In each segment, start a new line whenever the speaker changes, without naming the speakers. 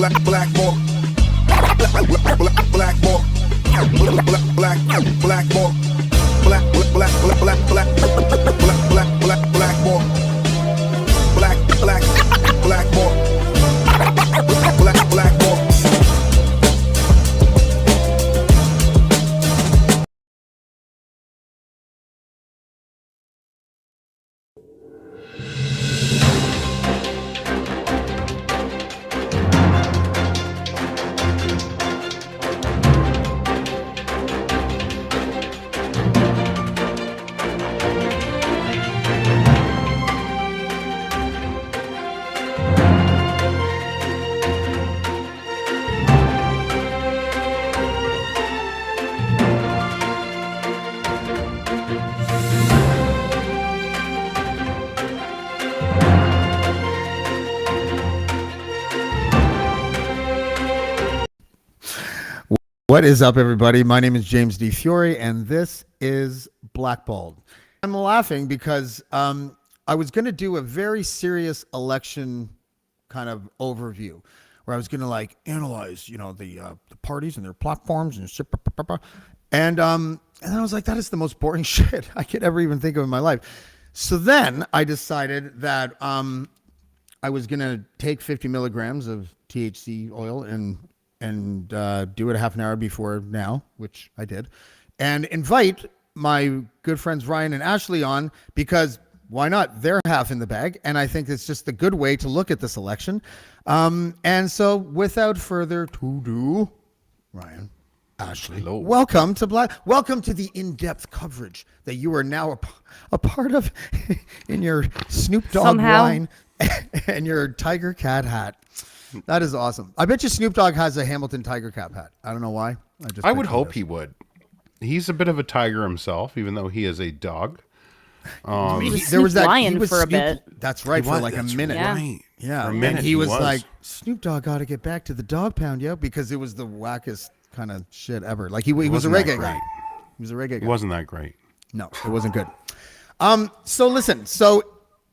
Blackballed. Blackballed. Blackballed. Blackballed.
What is up, everybody? My name is James D. Fiore, and this is Blackballed. I'm laughing because I was going to do a very serious election kind of overview, where I was going to like analyze, the parties and their platforms and shit, and then I was like, that is the most boring shit I could ever even think of in my life. So then I decided that I was going to take 50 milligrams of THC oil and do it a half an hour before now, which I did, and invite my good friends Ryand and Ashley on, because why not? They're half in the bag, and I think it's just a good way to look at this election. And so without further ado, Ryand, Ashley,
hello.
Welcome to the in-depth coverage that you are now a part of in your Snoop Dogg wine and your Tiger Cat hat. That is awesome. I bet you Snoop Dogg has a Hamilton Tiger Cap hat. I don't know why.
I would hope he would. He's a bit of a tiger himself, even though he is a dog.
There was that lion for a bit.
That's right, for like a minute.
Right.
Yeah,
for a minute
and he was like, Snoop Dogg got to get back to the dog pound, because it was the wackest kind of shit ever. Like he was a reggae guy. He was a reggae guy.
It wasn't that great.
No, it wasn't good. So listen,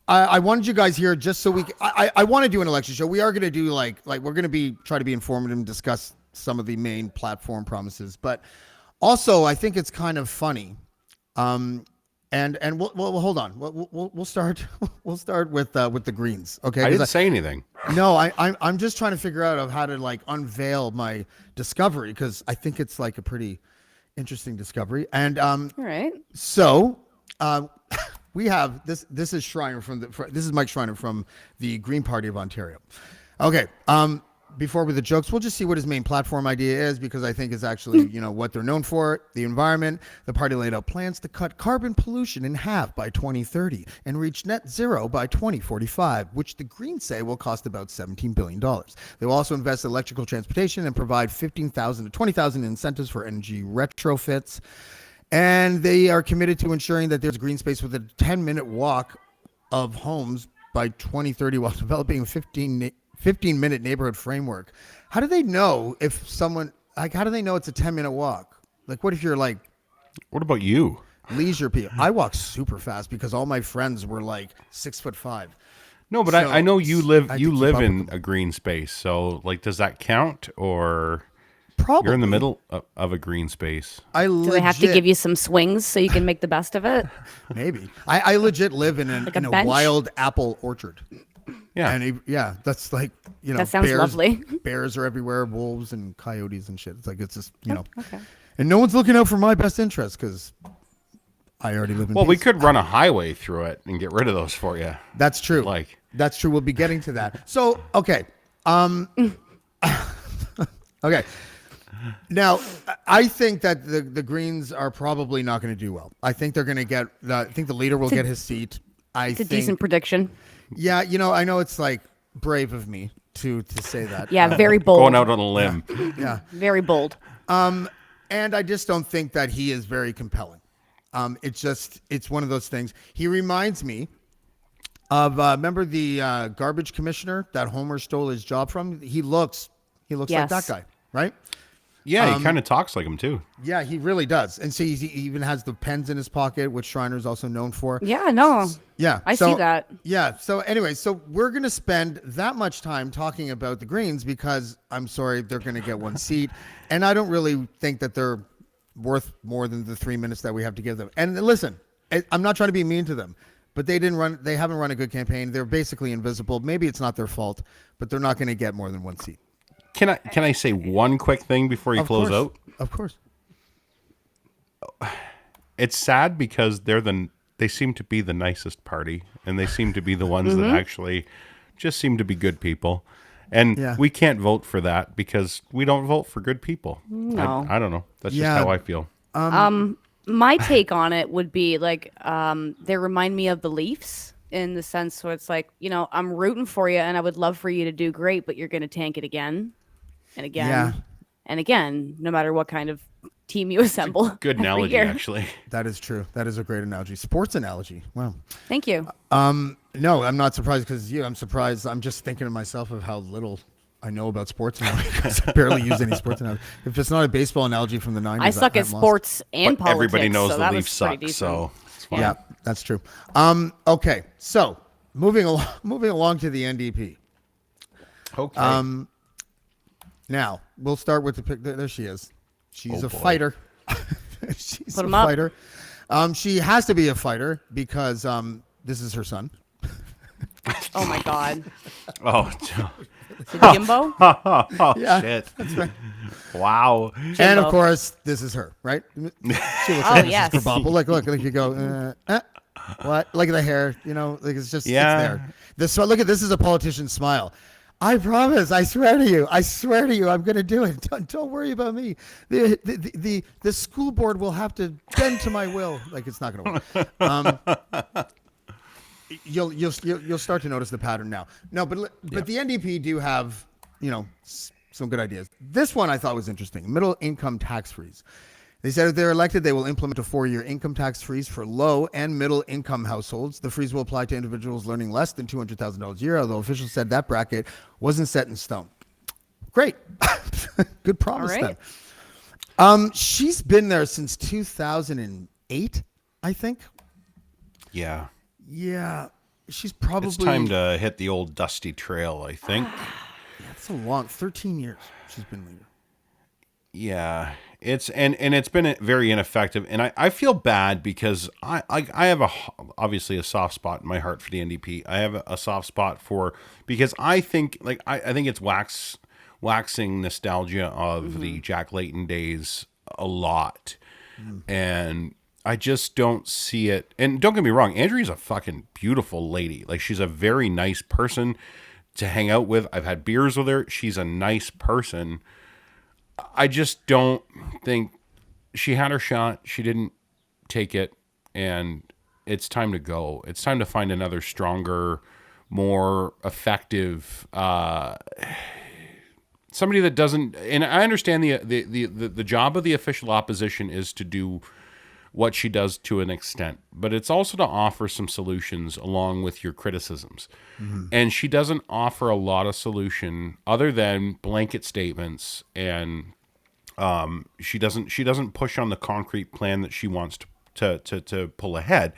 I wanted you guys here just so I want to do an election show. We are going to do like we're going to try to be informative and discuss some of the main platform promises, but also I think it's kind of funny. And we'll hold on. We'll start with the Greens. Okay.
I didn't say anything.
No, I'm just trying to figure out of how to like unveil my discovery, because I think it's like a pretty interesting discovery. And all
right.
So we have this. This is Schreiner this is Mike Schreiner from the Green Party of Ontario. Okay. Before with the jokes, we'll just see what his main platform idea is, because I think is actually, what they're known for, the environment. The party laid out plans to cut carbon pollution in half by 2030 and reach net zero by 2045, which the Greens say will cost about $17 billion. They will also invest in electrical transportation and provide 15,000 to 20,000 incentives for energy retrofits. And they are committed to ensuring that there's green space with a 10-minute walk of homes by 2030 while developing a 15-minute neighborhood framework. How do they know if someone, how do they know it's a 10-minute walk? Like, what if you're like...
What about you?
Leisure people. I walk super fast because all my friends were like 6'5".
No, but I know you live in a green space. So, like, does that count, or...
Probably.
You're in the middle of a green space.
Do they have to give you some swings so you can make the best of it?
Maybe. I legit live in a wild apple orchard.
Yeah.
And that's like,
that sounds
bears,
lovely.
Bears are everywhere, wolves and coyotes and shit. It's like, it's just,
Okay.
And no one's looking out for my best interest because I already live in
Well, we
peace.
could run a highway through it and get rid of those for you.
That's true. That's true. We'll be getting to that. So, okay. Okay. Now, I think that the Greens are probably not going to do well. I think they're going to get. I think the leader will get his seat.
It's a decent predication.
Yeah, I know it's like brave of me to say that.
Yeah, very bold.
Going out on a limb.
Yeah,
very bold.
And I just don't think that he is very compelling. It's one of those things. He reminds me of remember the garbage commissioner that Homer stole his job from. He looks like that guy, right?
Yeah, he kind of talks like him too.
Yeah, he really does. And see, he even has the pens in his pocket, which Schreiner's also known for.
Yeah, no.
Yeah,
I see that.
Yeah. So anyway, so we're gonna spend that much time talking about the Greens because I'm sorry, they're gonna get one seat, and I don't really think that they're worth more than the 3 minutes that we have to give them. And listen, I'm not trying to be mean to them, but they haven't run a good campaign. They're basically invisible. Maybe it's not their fault, but they're not going to get more than one seat.
Can I say one quick thing before you close out?
Of course.
It's sad because they seem to be the nicest party, and they seem to be the ones that actually just seem to be good people. And we can't vote for that because we don't vote for good people.
No.
I don't know. That's just how I feel.
My take on it would be like they remind me of the Leafs in the sense where it's like, I'm rooting for you and I would love for you to do great, but you're going to tank it again and again and again, no matter what kind of team you assemble.
Good analogy, actually.
That is true. That is a great analogy. Sports analogy. Wow.
Thank you.
No, I'm not surprised because I'm surprised. I'm just thinking to myself of how little I know about sports now because I barely use any sports analogy. If it's not a baseball analogy from the 90s,
I suck at sports and
but
politics.
Everybody knows
so
the Leafs suck, so it's fine.
Yeah, that's true. Okay, so moving along to the NDP.
Okay.
Now we'll start with the pick. There she is. She's a fighter. She's
Put
a
'em up.
fighter. She has to be a fighter because this is her son.
Oh my God.
Oh,
Is it Jimbo?
shit.
That's right.
Wow.
And of course, this is her, right? She looks like
yes.
Mr. Bumble. Like you go, what? Look at the hair. Like it's just it's there. Look at this is a politician's smile. I promise. I swear to you. I'm going to do it. Don't worry about me. The school board will have to bend to my will. Like it's not going to work. You'll start to notice the pattern now. No, but the NDP do have some good ideas. This one I thought was interesting. Middle income tax freeze. They said if they're elected, they will implement a 4-year income tax freeze for low and middle income households. The freeze will apply to individuals earning less than $200,000 a year, although officials said that bracket wasn't set in stone. Great. Good promise then. She's been there since 2008, I think.
Yeah.
Yeah. She's probably...
It's time to hit the old dusty trail, I think.
That's a long... 13 years she's been leader.
Yeah. It's been very ineffective, and I feel bad because I have obviously a soft spot in my heart for the NDP. I have a soft spot because I think I think it's waxing nostalgia of the Jack Layton days a lot, and I just don't see it. And don't get me wrong, Andrea's a fucking beautiful lady. Like she's a very nice person to hang out with. I've had beers with her. She's a nice person. I just don't think she had her shot. She didn't take it, and it's time to go. It's time to find another stronger, more effective somebody that doesn't. And I understand the job of the official opposition is to do what she does to an extent, but it's also to offer some solutions along with your criticisms. And she doesn't offer a lot of solution other than blanket statements, and she doesn't push on the concrete plan that she wants to pull ahead.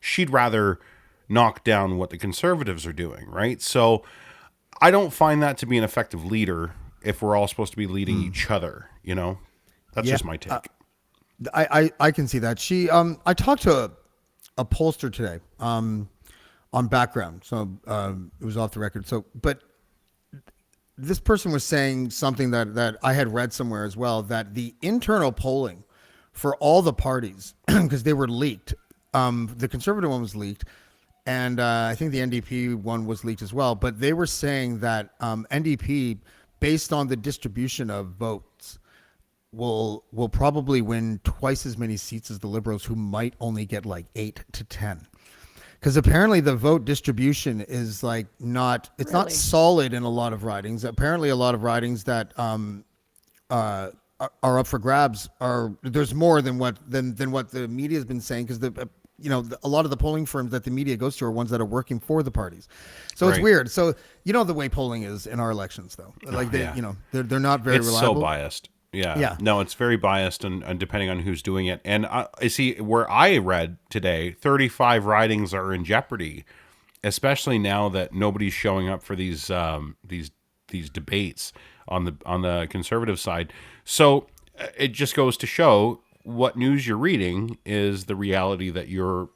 She'd rather knock down what the Conservatives are doing, right? So I don't find that to be an effective leader if we're all supposed to be leading each other, That's just my take.
I can see that. I talked to a pollster today on background, so it was off the record. But this person was saying something that I had read somewhere as well, that the internal polling for all the parties, because they were leaked, the Conservative one was leaked, and I think the NDP one was leaked as well. But they were saying that NDP, based on the distribution of votes, will probably win twice as many seats as the Liberals, who might only get like 8 to 10. Because apparently the vote distribution is not solid in a lot of ridings. Apparently a lot of ridings that are up for grabs there's more than what the media has been saying, because a lot of the polling firms that the media goes to are ones that are working for the parties. So It's weird. So the way polling is in our elections, though, they're not very reliable.
It's so biased. Yeah. No, it's very biased and depending on who's doing it. And I see where I read today, 35 ridings are in jeopardy, especially now that nobody's showing up for these debates on the conservative side. So it just goes to show what news you're reading is the reality that you're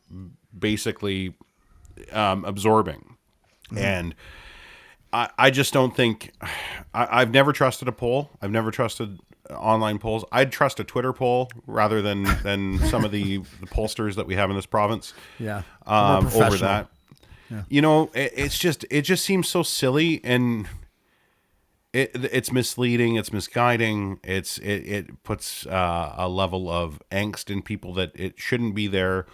basically absorbing. And I just don't think I've never trusted a poll. I've never trusted online polls. I'd trust a Twitter poll rather than some of the pollsters that we have in this province.
Yeah.
Over that. Yeah. You know, it just seems so silly, and it's misleading. It's misguiding. It puts a level of angst in people that it shouldn't be there.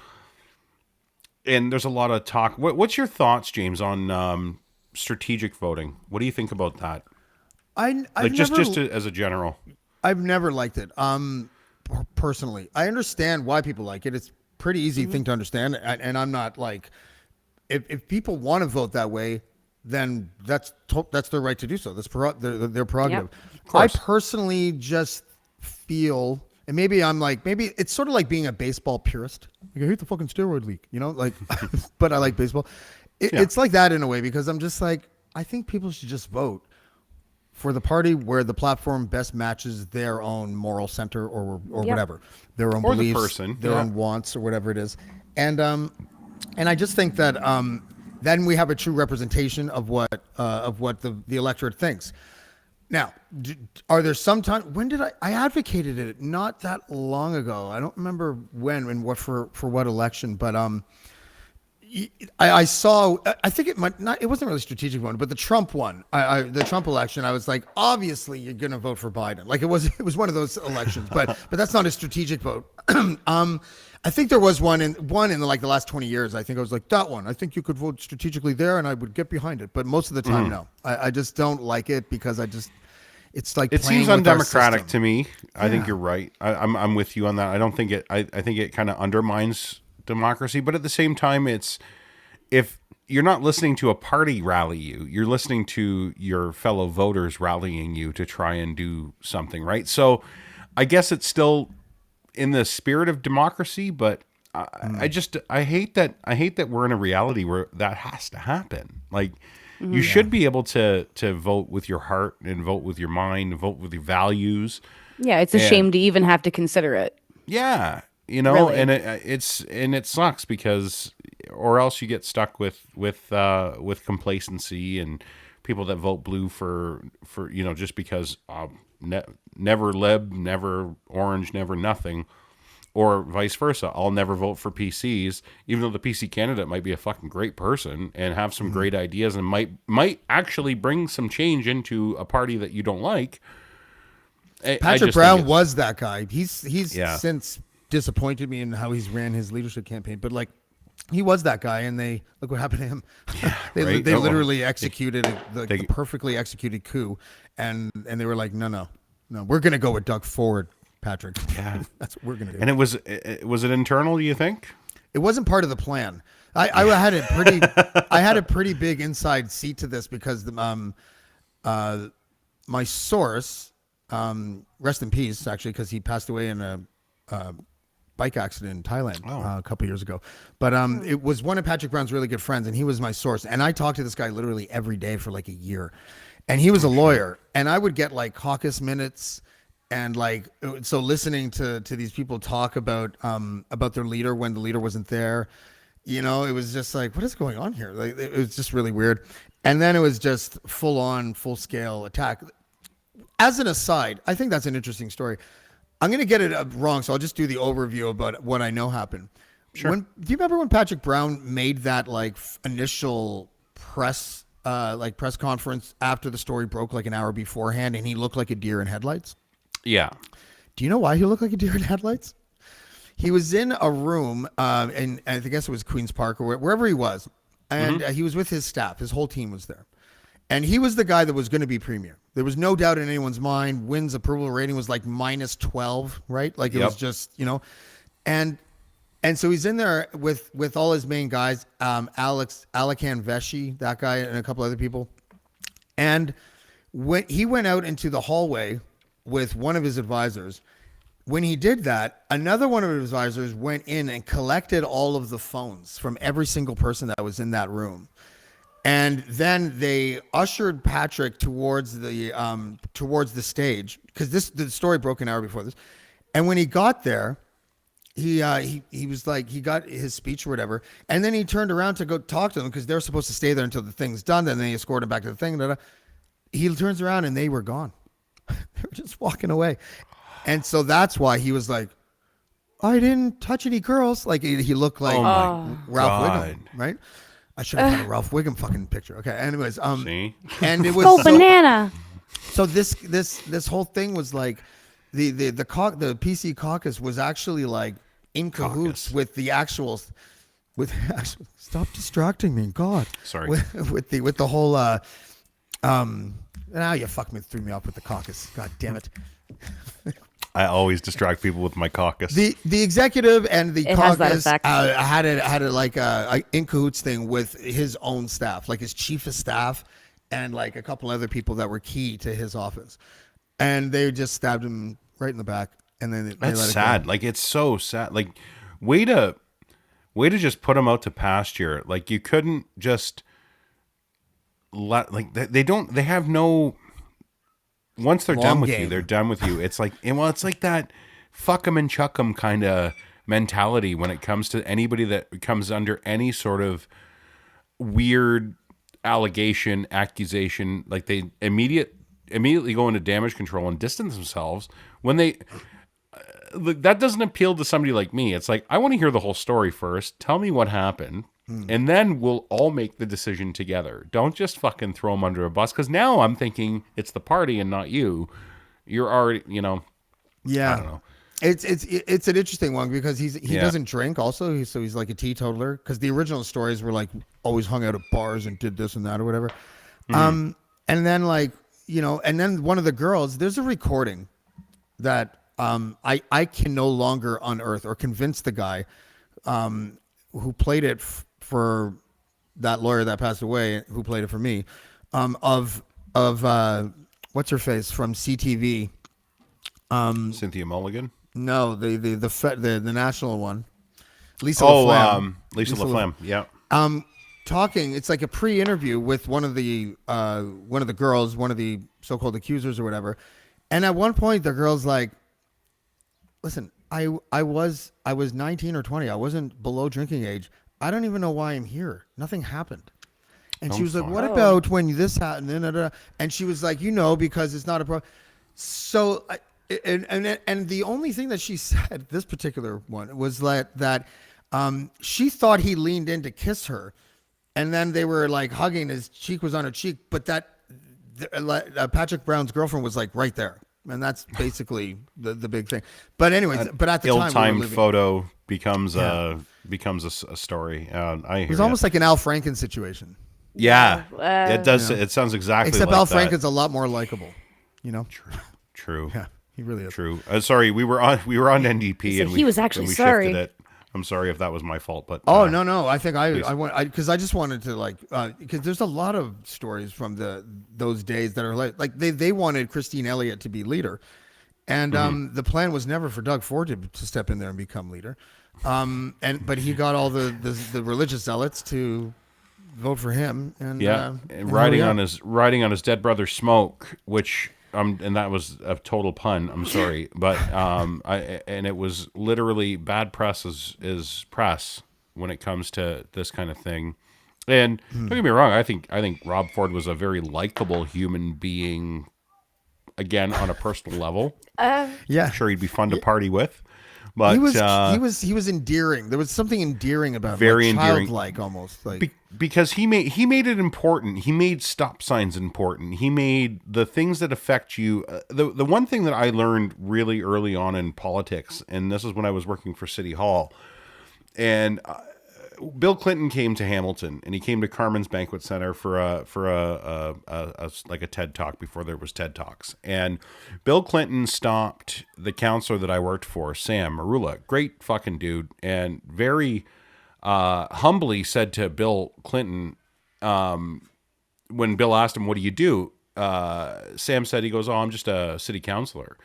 And there's a lot of talk. What's your thoughts, James, on strategic voting? What do you think about that? As a general,
I've never liked it. Personally, I understand why people like it. It's pretty easy thing to understand, and I'm not like, if people want to vote that way, then that's their right to do so. That's their prerogative.
Yep.
I personally just feel, and maybe it's sort of like being a baseball purist. Like, I hate the fucking steroid league, you know, like, but I like baseball. It's like that in a way, because I'm just like, I think people should just vote for the party where the platform best matches their own moral center or whatever, their own beliefs, their own wants, or whatever it is. And I just think that then we have a true representation of what the electorate thinks. Now, are there some time, when did I advocated it not that long ago? I don't remember when and what for what election, but I saw, I think it might not, it wasn't really a strategic one, but the Trump one, the Trump election, I was like, obviously you're going to vote for Biden. Like it was one of those elections, but that's not a strategic vote. I think there was one in like the last 20 years. I think I was like, that one, I think you could vote strategically there and I would get behind it. But most of the time, no, I just don't like it, because it's like,
it seems undemocratic to me. I think you're right. I'm with you on that. I don't think I think it kind of undermines democracy, but at the same time, if you're not listening to a party rally you're listening to your fellow voters rallying you to try and do something, right? So I guess it's still in the spirit of democracy, but I hate that we're in a reality where that has to happen. Like, you should be able to vote with your heart and vote with your mind and vote with your values.
Yeah, it's a shame to even have to consider it.
Yeah. You know, really? And it sucks, because, or else you get stuck with complacency and people that vote blue for just because never Lib, never Orange, never nothing, or vice versa. I'll never vote for PCs, even though the PC candidate might be a fucking great person and have some great ideas and might actually bring some change into a party that you don't like.
Patrick Brown was that guy. He's since disappointed me in how he's ran his leadership campaign, but like, he was that guy, and look what happened to him. They literally executed the perfectly executed coup, and they were like, no, we're gonna go with Doug Ford, Patrick.
Yeah,
that's what we're gonna do.
And was it internal? Do you think
it wasn't part of the plan? I had a pretty big inside seat to this, because my source, rest in peace, actually, because he passed away in a bike accident in Thailand a couple years ago. But it was one of Patrick Brown's really good friends, and he was my source. And I talked to this guy literally every day for like a year. And he was a lawyer, and I would get like caucus minutes, and like, so listening to these people talk about their leader when the leader wasn't there, you know, it was just like, what is going on here? Like, it was just really weird. And then it was just full scale attack. As an aside, I think that's an interesting story. I'm going to get it wrong, so I'll just do the overview about what I know happened. Sure. Do you remember when Patrick Brown made that like initial press conference after the story broke, like an hour beforehand, and he looked like a deer in headlights?
Yeah.
Do you know why he looked like a deer in headlights? He was in a room, and I guess it was Queen's Park or wherever he was, and he was with his staff. His whole team was there. And he was the guy that was going to be premier. There was no doubt in anyone's mind. Wynn's approval rating was like -12, right? Like it was just, you know, and so he's in there with all his main guys, Alakan Veshi, that guy, and a couple other people. And when he went out into the hallway, with one of his advisors. When he did that, another one of his advisors went in and collected all of the phones from every single person that was in that room. And then they ushered Patrick towards the stage, because the story broke an hour before this. And when he got there, he was like, he got his speech or whatever, and then he turned around to go talk to them because they're supposed to stay there until the thing's done. Then they escorted him back to the thing. He turns around and they were gone. They were just walking away. And so that's why he was like, I didn't touch any girls. Like he looked like Ralph Wiggum, right? I should have had a Ralph Wiggum fucking picture. Okay. Anyways,
See?
and it was
Go banana.
So this whole thing was like the PC caucus was actually like in cahoots with the actual stop distracting me, God.
Sorry.
With the whole now you threw me off with the caucus. God damn it.
I always distract people with my caucus.
The executive and the
has that
caucus
effect.
had it like a in cahoots thing with his own staff, like his chief of staff and like a couple other people that were key to his office, and they just stabbed him right in the back. And then they
That's
let it
sad.
go.
Like, it's so sad. Like, way to just put him out to pasture. Like, you couldn't just they have no. Once they're done with you, they're done with you. It's like, it's like that fuck 'em and chuck 'em kind of mentality when it comes to anybody that comes under any sort of weird allegation, accusation. Like, they immediately go into damage control and distance themselves when they. That doesn't appeal to somebody like me. It's like, I want to hear the whole story first. Tell me what happened. And then we'll all make the decision together. Don't just fucking throw them under a bus. Because now I'm thinking it's the party and not you. You're already,
Yeah.
I don't know.
It's an interesting one because he
Yeah.
doesn't drink also. So he's like a teetotaler, because the original stories were like always hung out at bars and did this and that or whatever. And then and then one of the girls, there's a recording that I can no longer unearth or convince the guy who played it for that lawyer that passed away, who played it for me, of what's her face from CTV.
Cynthia Mulligan?
No, the national one. Lisa LaFlamme.
Lisa LaFlamme. Yeah.
Talking, it's like a pre-interview with one of the girls, one of the so-called accusers or whatever. And at one point the girl's like, listen, I was 19 or 20. I wasn't below drinking age. I don't even know why I'm here. Nothing happened. And she was like, what about when this happened? And she was like, because it's not a problem. So, and the only thing that she said, this particular one, was that she thought he leaned in to kiss her. And then they were like hugging, his cheek was on her cheek. But that Patrick Brown's girlfriend was like right there. And that's basically the big thing. But anyways, but at the time,
ill-timed photo becomes a story. I hear
it was almost like an Al Franken situation.
Yeah, it does. It sounds exactly
Except
like
Al
that.
Franken's a lot more likable.
True.
Yeah, he really is.
True. Sorry, we were on NDP, and
he was actually
and we
sorry.
shifted it. I'm sorry if that was my fault, but
No. I think because I just wanted to because there's a lot of stories from those days that are like they wanted Christine Elliott to be leader, and the plan was never for Doug Ford to step in there and become leader, but he got all the religious zealots to vote for him, and
and riding on his dead brother Smoke, which. And that was a total pun. I'm sorry, but and it was literally bad press is press when it comes to this kind of thing. And don't get me wrong, I think Rob Ford was a very likable human being. Again, on a personal level,
yeah,
I'm sure he'd be fun to party with. But
he was endearing. There was something endearing about him,
very endearing,
childlike almost. Like
because he made it important. He made stop signs important. He made the things that affect you. The one thing that I learned really early on in politics, and this is when I was working for City Hall, and Bill Clinton came to Hamilton, and he came to Carmen's Banquet Center for a like a TED Talk before there was TED Talks. And Bill Clinton stopped the counselor that I worked for, Sam Marula, great fucking dude, and very humbly said to Bill Clinton, when Bill asked him, "What do you do?" Sam said, he goes, "Oh, I'm just a city councilor."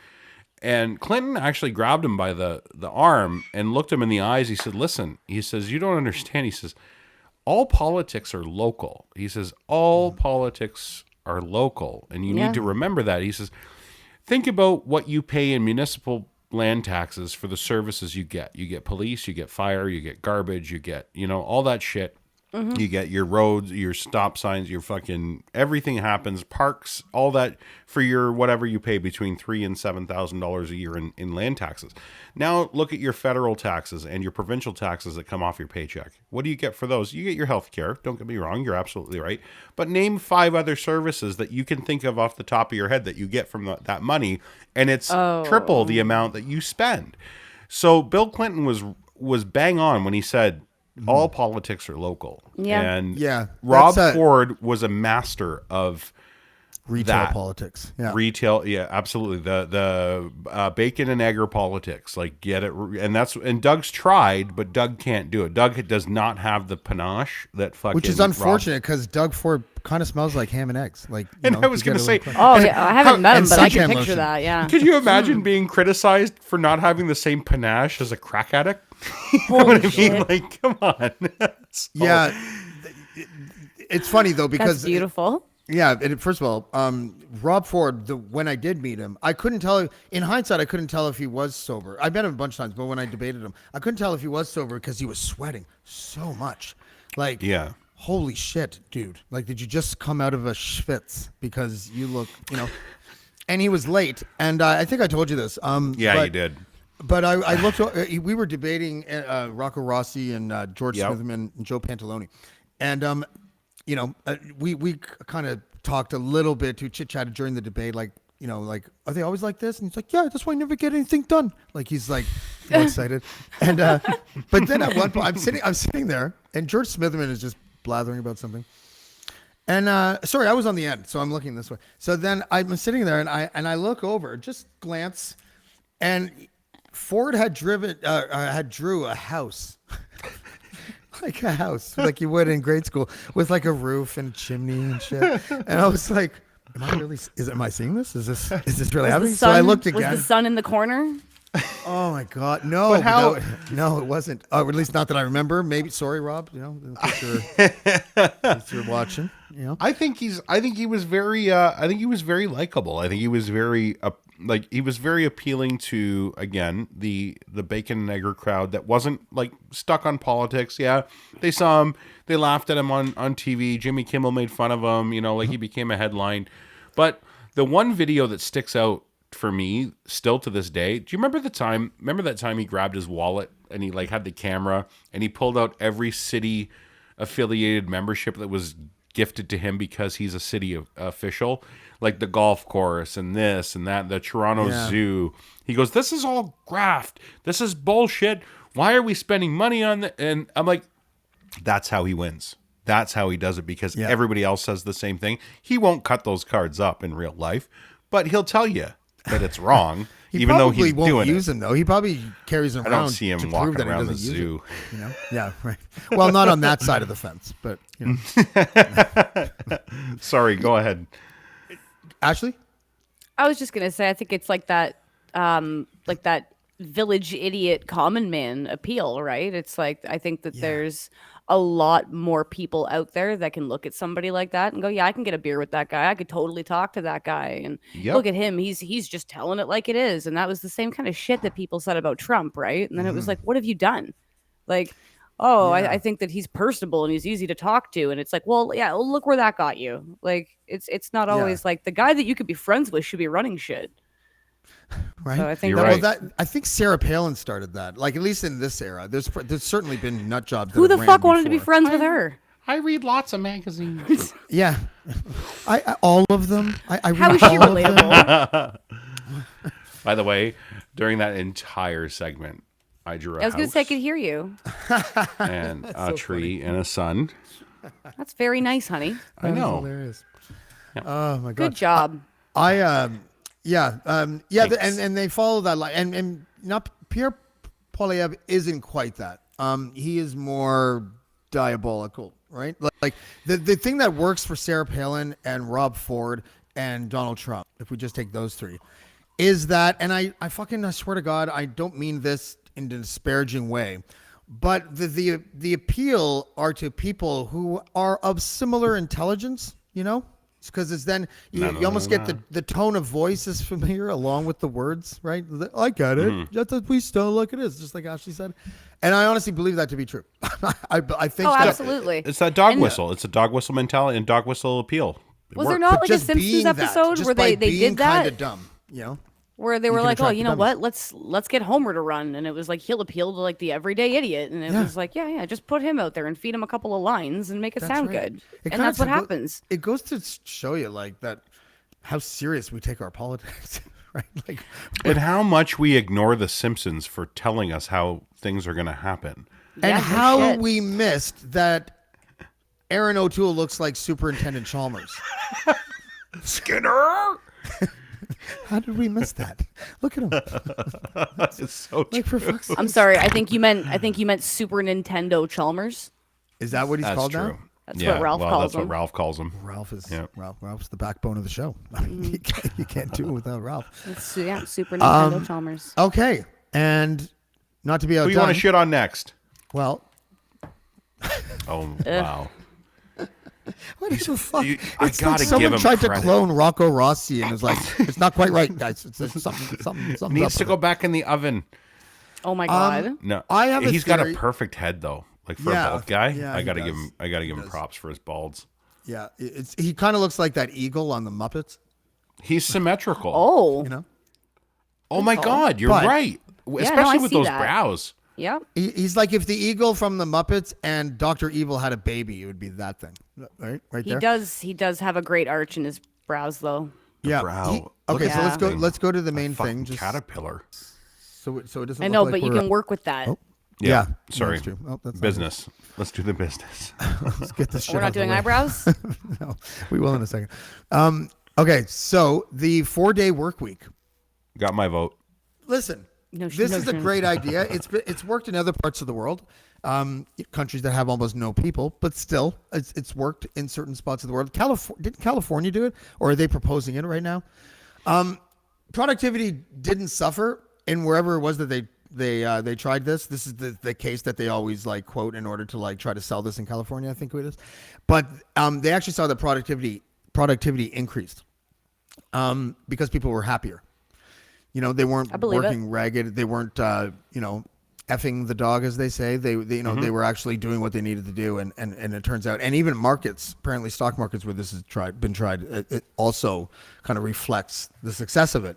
And Clinton actually grabbed him by the arm and looked him in the eyes. He said, "Listen," he says, "you don't understand." He says, "All politics are local." He says, "All politics are local. And you need to remember that." He says, "Think about what you pay in municipal land taxes for the services you get. You get police, you get fire, you get garbage, you get, all that shit. You get your roads, your stop signs, your fucking everything happens, parks, all that for your whatever you pay between $3,000 and $7,000 a year in land taxes. Now look at your federal taxes and your provincial taxes that come off your paycheck. What do you get for those? You get your health care. Don't get me wrong, you're absolutely right. But name 5 other services that you can think of off the top of your head that you get from that money, and it's triple the amount that you spend. So Bill Clinton was bang on when he said, all politics are local.
Yeah.
And
Yeah,
Rob Ford was a master of
retail politics. Yeah.
Retail, yeah, absolutely. The bacon and egg politics, like get it, and Doug's tried, but Doug can't do it. Doug does not have the panache that fucking.
Which is unfortunate because Doug Ford kind of smells like ham and eggs. Like,
and I was going to say,
oh yeah, I haven't met him, but I can
suntan
picture
lotion.
that. Yeah.
Could you imagine being criticized for not having the same panache as a crack addict? You know
Holy
what I mean?
shit.
Like, come on.
Yeah, it's funny though because
That's beautiful.
Yeah, and first of all, Rob Ford, when I did meet him, I couldn't tell. In hindsight, I couldn't tell if he was sober. I met him a bunch of times, but when I debated him, I couldn't tell if he was sober because he was sweating so much. Like,
Yeah.
holy shit, dude! Like, did you just come out of a schwitz? Because you look, And he was late, and I think I told you this.
Yeah, you did.
But I looked. We were debating Rocco Rossi and George
Yep.
Smithman and Joe Pantalone, and we kind of talked a little bit to chit chatted during the debate, like like, are they always like this? And he's like, yeah, that's why I never get anything done. Like he's like all excited, and but then at one point I'm sitting there, and George Smithman is just blathering about something. And sorry, I was on the end, so I'm looking this way. So then I'm sitting there, and I look over, just glance, and Ford had drew a house, like a house, like you would in grade school, with like a roof and a chimney and shit. And I was like, am I seeing this? Is this really happening? So I looked again.
Was the sun in the corner?
Oh my God, no!
But how-
No, it wasn't. Or at least not that I remember. Maybe. Sorry, Rob. If you're watching,
I think he was very likable. I think he was very he was very appealing to, again, the bacon and egger crowd that wasn't like stuck on politics. Yeah, they saw him, they laughed at him on TV. Jimmy Kimmel made fun of him. Like he became a headline. But the one video that sticks out for me still to this day, do you remember that time he grabbed his wallet and he like had the camera and he pulled out every city affiliated membership that was gifted to him because he's a city official, like the golf course and this and that, the Toronto Zoo. He goes, this is all graft, this is bullshit, why are we spending money on that? And I'm like, that's how he wins. That's how he does it, because everybody else says the same thing. He won't cut those cards up in real life, but he'll tell you that it's wrong. Even though he's
won't
doing
use
it.
them though. He probably carries them
I
around.
don't see him
to
walking
prove that
around
he
the
doesn't use
zoo.
it, Yeah, right. Well, not on that side of the fence, but
Sorry, go ahead.
Ashley.
I was just gonna say, I think it's like that village idiot common man appeal, right? It's like, I think that there's a lot more people out there that can look at somebody like that and go, yeah, I can get a beer with that guy. I could totally talk to that guy. And look at him. He's just telling it like it is. And that was the same kind of shit that people said about Trump, right? And then it was like, what have you done? Like, I think that he's personable and he's easy to talk to. And it's like, well, yeah, look where that got you. Like, it's not always like the guy that you could be friends with should be running shit.
Right.
So I think
You're right.
I think Sarah Palin started that. Like, at least in this era, there's certainly been nut jobs.
Who
that
the
have
fuck
ran
wanted to be
before.
friends with her?
I read lots of magazines.
Yeah, I all of them. I
How
read
is she
all of them.
relatable?
By the way, during that entire segment, I drew a
I was going to
house
say, I could hear you.
and a tree and a sun.
That's very nice, honey.
I know.
Hilarious. Oh my God.
Good job.
And they follow that line, and not Pierre Poilievre isn't quite that. He is more diabolical, right? Like the thing that works for Sarah Palin and Rob Ford and Donald Trump, if we just take those three, is that, and I swear to God, I don't mean this in a disparaging way, but the appeal are to people who are of similar intelligence, you know? Because it's then you almost get the tone of voice is familiar along with the words, right? I get it. Just that we still look at it, just like Ashley said. And I honestly believe that to be true. I think
Oh,
that
absolutely.
It's that dog whistle. It's a dog whistle mentality and dog whistle appeal.
Was there not like a
just
Simpsons
being that,
episode
just
where
by
they
being
did that?
kind of dumb, you know?
Where they
You
were
can
like, oh,
attract
you
the
know
dummies.
what? Let's get Homer to run, and it was like he'll appeal to like the everyday idiot, and it was like, yeah, just put him out there and feed him a couple of lines and make it sound
right.
good,
It
and
kind
that's
of
what happens.
It goes to show you like that how serious we take our politics, right? Like,
And how much we ignore the Simpsons for telling us how things are going to happen.
and
Yeah, no
how
shit.
we missed that Aaron O'Toole looks like Superintendent Chalmers.
Skinner!
How did we miss that? Look at him.
It's so
Like
true.
for fuck's sake.
I'm sorry. I think you meant Super Nintendo Chalmers.
Is that what he's
That's
called
true.
now?
That's what Ralph calls
That's
him.
what Ralph calls him.
Ralph is
Yeah.
Ralph's the backbone of the show. I mean, you can't do it without Ralph.
It's, yeah, Super Nintendo Chalmers.
Okay, and not to be
Who
outdone.
you want to shit on next?
Well,
Oh, wow.
what the fuck?
I
It's
gotta
like someone
give him
tried
credit.
to clone Rocco Rossi and was like, "It's not quite right, guys. It's something
Needs to go back in the oven.
Oh my god.
No,
I have a
He's got a
theory-
perfect head though. Like for
Yeah,
a bald guy,
yeah,
I
he
gotta
does.
give him. I gotta give him props for his balds.
Yeah, he kind of looks like that eagle on the Muppets,
He's symmetrical.
Oh.
you know.
Oh my God, you're
But-
right.
no,
Especially
I
with
see
those
that.
brows.
Yep.
He's like if the eagle from the Muppets and Dr. Evil had a baby, it would be that thing, right
He
there.
does have a great arch in his brows though.
Yeah.
brow.
Okay,
Look
so
at that
let's go to the main
Fucking
thing. Just
caterpillar.
so it doesn't.
I
look
know,
like
but you
we're-
can work with that.
Oh.
Yeah.
Yeah,
Sorry.
that's true. Oh, that's not
Business. Let's do the business.
Let's get this shit
We're
out
not
of the
doing
way.
eyebrows.
No, we will in a second. Okay, so the 4-day work week.
Got my vote.
Listen,
No,
this
no
is a
shit.
great idea. It's worked in other parts of the world, countries that have almost no people, but still, it's worked in certain spots of the world. Didn't California do it, or are they proposing it right now? Productivity didn't suffer in wherever it was that they tried this. This is the case that they always like quote in order to like try to sell this in California, I think it is. But they actually saw that productivity increased because people were happier. You know, they weren't
I believe
working ragged. They weren't, effing the dog, as they say. They they were actually doing what they needed to do. And it turns out, and even markets, apparently stock markets where this has been tried, it also kind of reflects the success of it.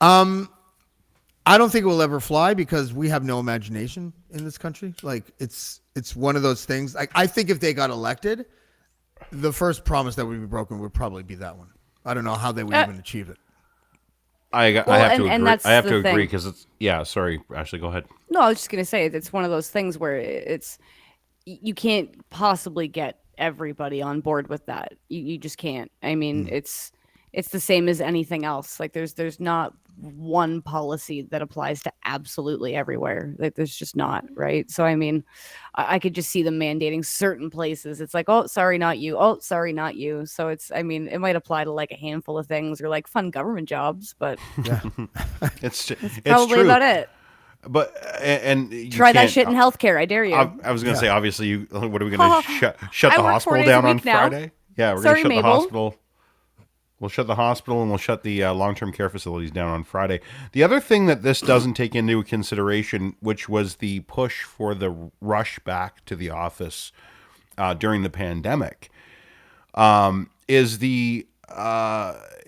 I don't think it will ever fly because we have no imagination in this country. Like it's one of those things. Like I think if they got elected, the first promise that would be broken would probably be that one. I don't know how they would even achieve it.
I have to
and
agree.
that's
I have to
the
agree
thing.
because it's yeah. Sorry, Ashley, go ahead.
No, I was just gonna say it's one of those things where you can't possibly get everybody on board with that. You just can't. I mean, it's the same as anything else. Like there's not one policy that applies to absolutely everywhere. Like there's just not, right? So I mean, I could just see them mandating certain places. It's like, oh, sorry, not you. Oh, sorry, not you. So I mean, it might apply to like a handful of things or like fun government jobs, but
It's
probably
true.
about it.
But and you
Try that
can't-
shit in healthcare. I dare you.
I was going to say, obviously, you. What are we going to shut
I
the
work 4
hospital
days a
down on
week now.
Friday? Yeah, we're
Sorry,
going to shut the
Mabel.
hospital. We'll shut the hospital and we'll shut the long-term care facilities down on Friday. The other thing that this doesn't take into consideration, which was the push for the rush back to the office during the pandemic, is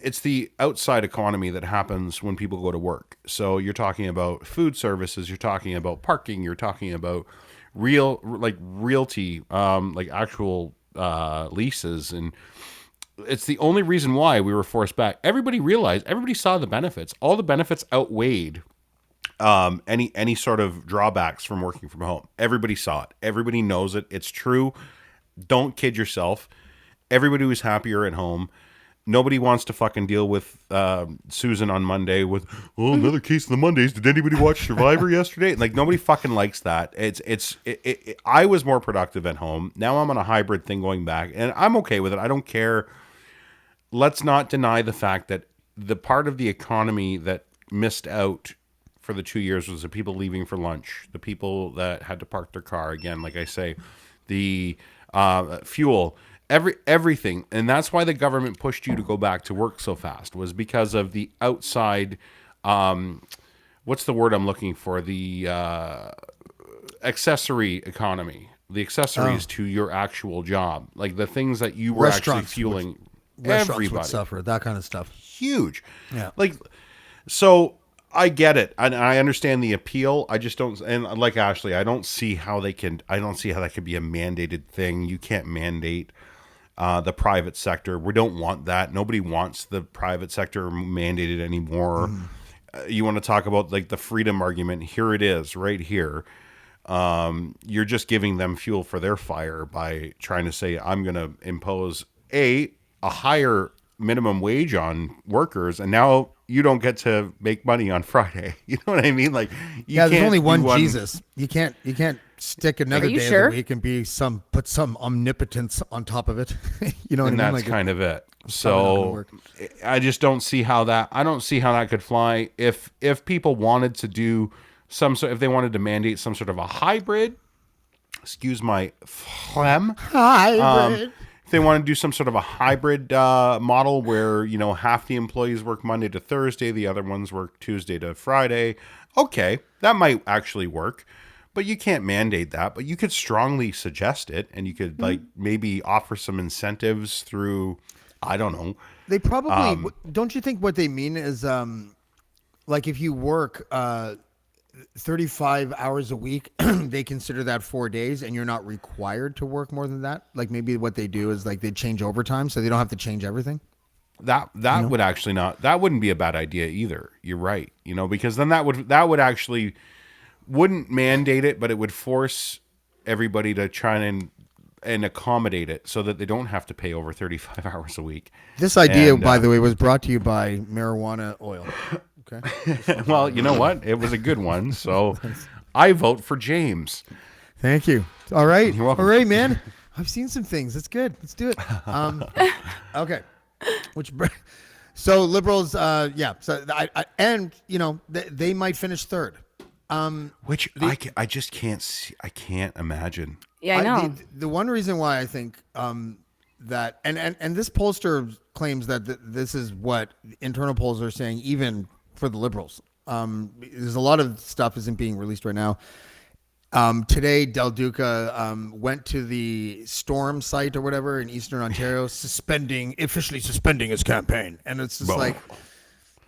it's the outside economy that happens when people go to work. So you're talking about food services, you're talking about parking, you're talking about realty, like actual leases, and it's the only reason why we were forced back. Everybody saw the benefits. All the benefits outweighed any sort of drawbacks from working from home. Everybody saw it. Everybody knows it. It's true. Don't kid yourself. Everybody was happier at home. Nobody wants to fucking deal with Susan on Monday with, oh, another case of the Mondays. Did anybody watch Survivor yesterday? Like, nobody fucking likes that. I was more productive at home. Now I'm on a hybrid thing going back, and I'm okay with it. I don't care. let's not deny the fact that the part of the economy that missed out for the 2 years was the people leaving for lunch, the people that had to park their car again, like I say, the fuel, everything. And that's why the government pushed you to go back to work so fast, was because of the outside, what's the word I'm looking for? The accessory economy, the accessories to your actual job, like the things that you were actually fueling.
Restaurants would suffer, that kind of stuff.
Huge.
Yeah.
Like, so I get it. And I understand the appeal. I just don't, and like Ashley, I don't see how that could be a mandated thing. You can't mandate the private sector. We don't want that. Nobody wants the private sector mandated anymore. You want to talk about like the freedom argument. Here it is right here. You're just giving them fuel for their fire by trying to say, I'm going to impose a higher minimum wage on workers, and now you don't get to make money on Friday. You know what I mean? Like,
there's only one Jesus. You can't stick another day
sure?
of the week and put some omnipotence on top of it. You know what I mean?
That's
Like,
kind of it. So I just don't see how that. I don't see how that could fly. If people wanted to do if they wanted to mandate some sort of a hybrid, excuse my phlegm.
hybrid.
If they want to do some sort of a hybrid model where, you know, half the employees work Monday to Thursday, the other ones work Tuesday to Friday, okay, that might actually work. But you can't mandate that. But you could strongly suggest it, and you could like maybe offer some incentives through, I don't know.
They probably don't you think what they mean is like if you work 35 hours a week, they consider that 4 days, and you're not required to work more than that. Like maybe what they do is like they change overtime, so they don't have to change everything.
That would actually that wouldn't be a bad idea either. You're right. You know, because then that would actually wouldn't mandate it, but it would force everybody to try and accommodate it so that they don't have to pay over 35 hours a week.
This idea, by the way, was brought to you by marijuana oil. Okay.
Well, you know what? It was a good one. So I vote for James.
Thank you. All right.
You're welcome.
All right, man. I've seen some things. It's good. Let's do it. Okay. So liberals, yeah. So and you know they might finish third.
Which I just can't see. I can't imagine.
Yeah, I know.
The one reason why I think that and this pollster claims that this is what internal polls are saying, even for the liberals. There's a lot of stuff isn't being released right now. Today, Del Duca went to the Storm site or whatever in Eastern Ontario, officially suspending his campaign, and it's just like,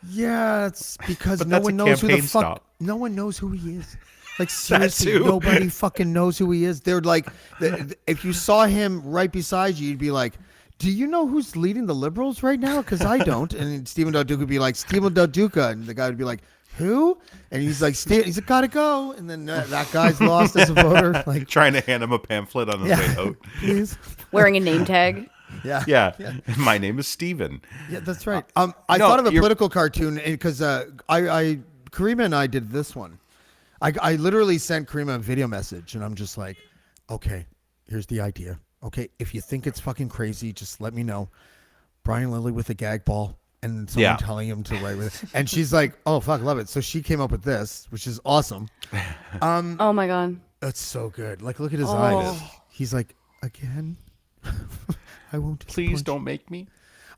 yeah, it's because no one knows who the fuck. No one knows who he is. Like seriously, nobody fucking knows who he is. They're like, if you saw him right beside you, you'd be like, do you know who's leading the Liberals right now? Because I don't. And Stephen Del Duca would be like, Stephen Del Duca, and the guy would be like, who? And he's like, gotta go. And then that guy's lost as a voter. Like
trying to hand him a pamphlet on his way out.
Please.
Wearing a name tag.
Yeah. My name is Steven.
Yeah, that's right. I thought of a political cartoon because Karima and I did this one. I literally sent Karima a video message, and I'm just like, okay, here's the idea. Okay, if you think it's fucking crazy, just let me know. Brian Lilly with a gag ball and someone telling him to write with it. And she's like, oh, fuck, love it. So she came up with this, which is awesome.
Oh, my God.
That's so good. Like, look at his eyes. He's like, again? I won't.
Please don't make me.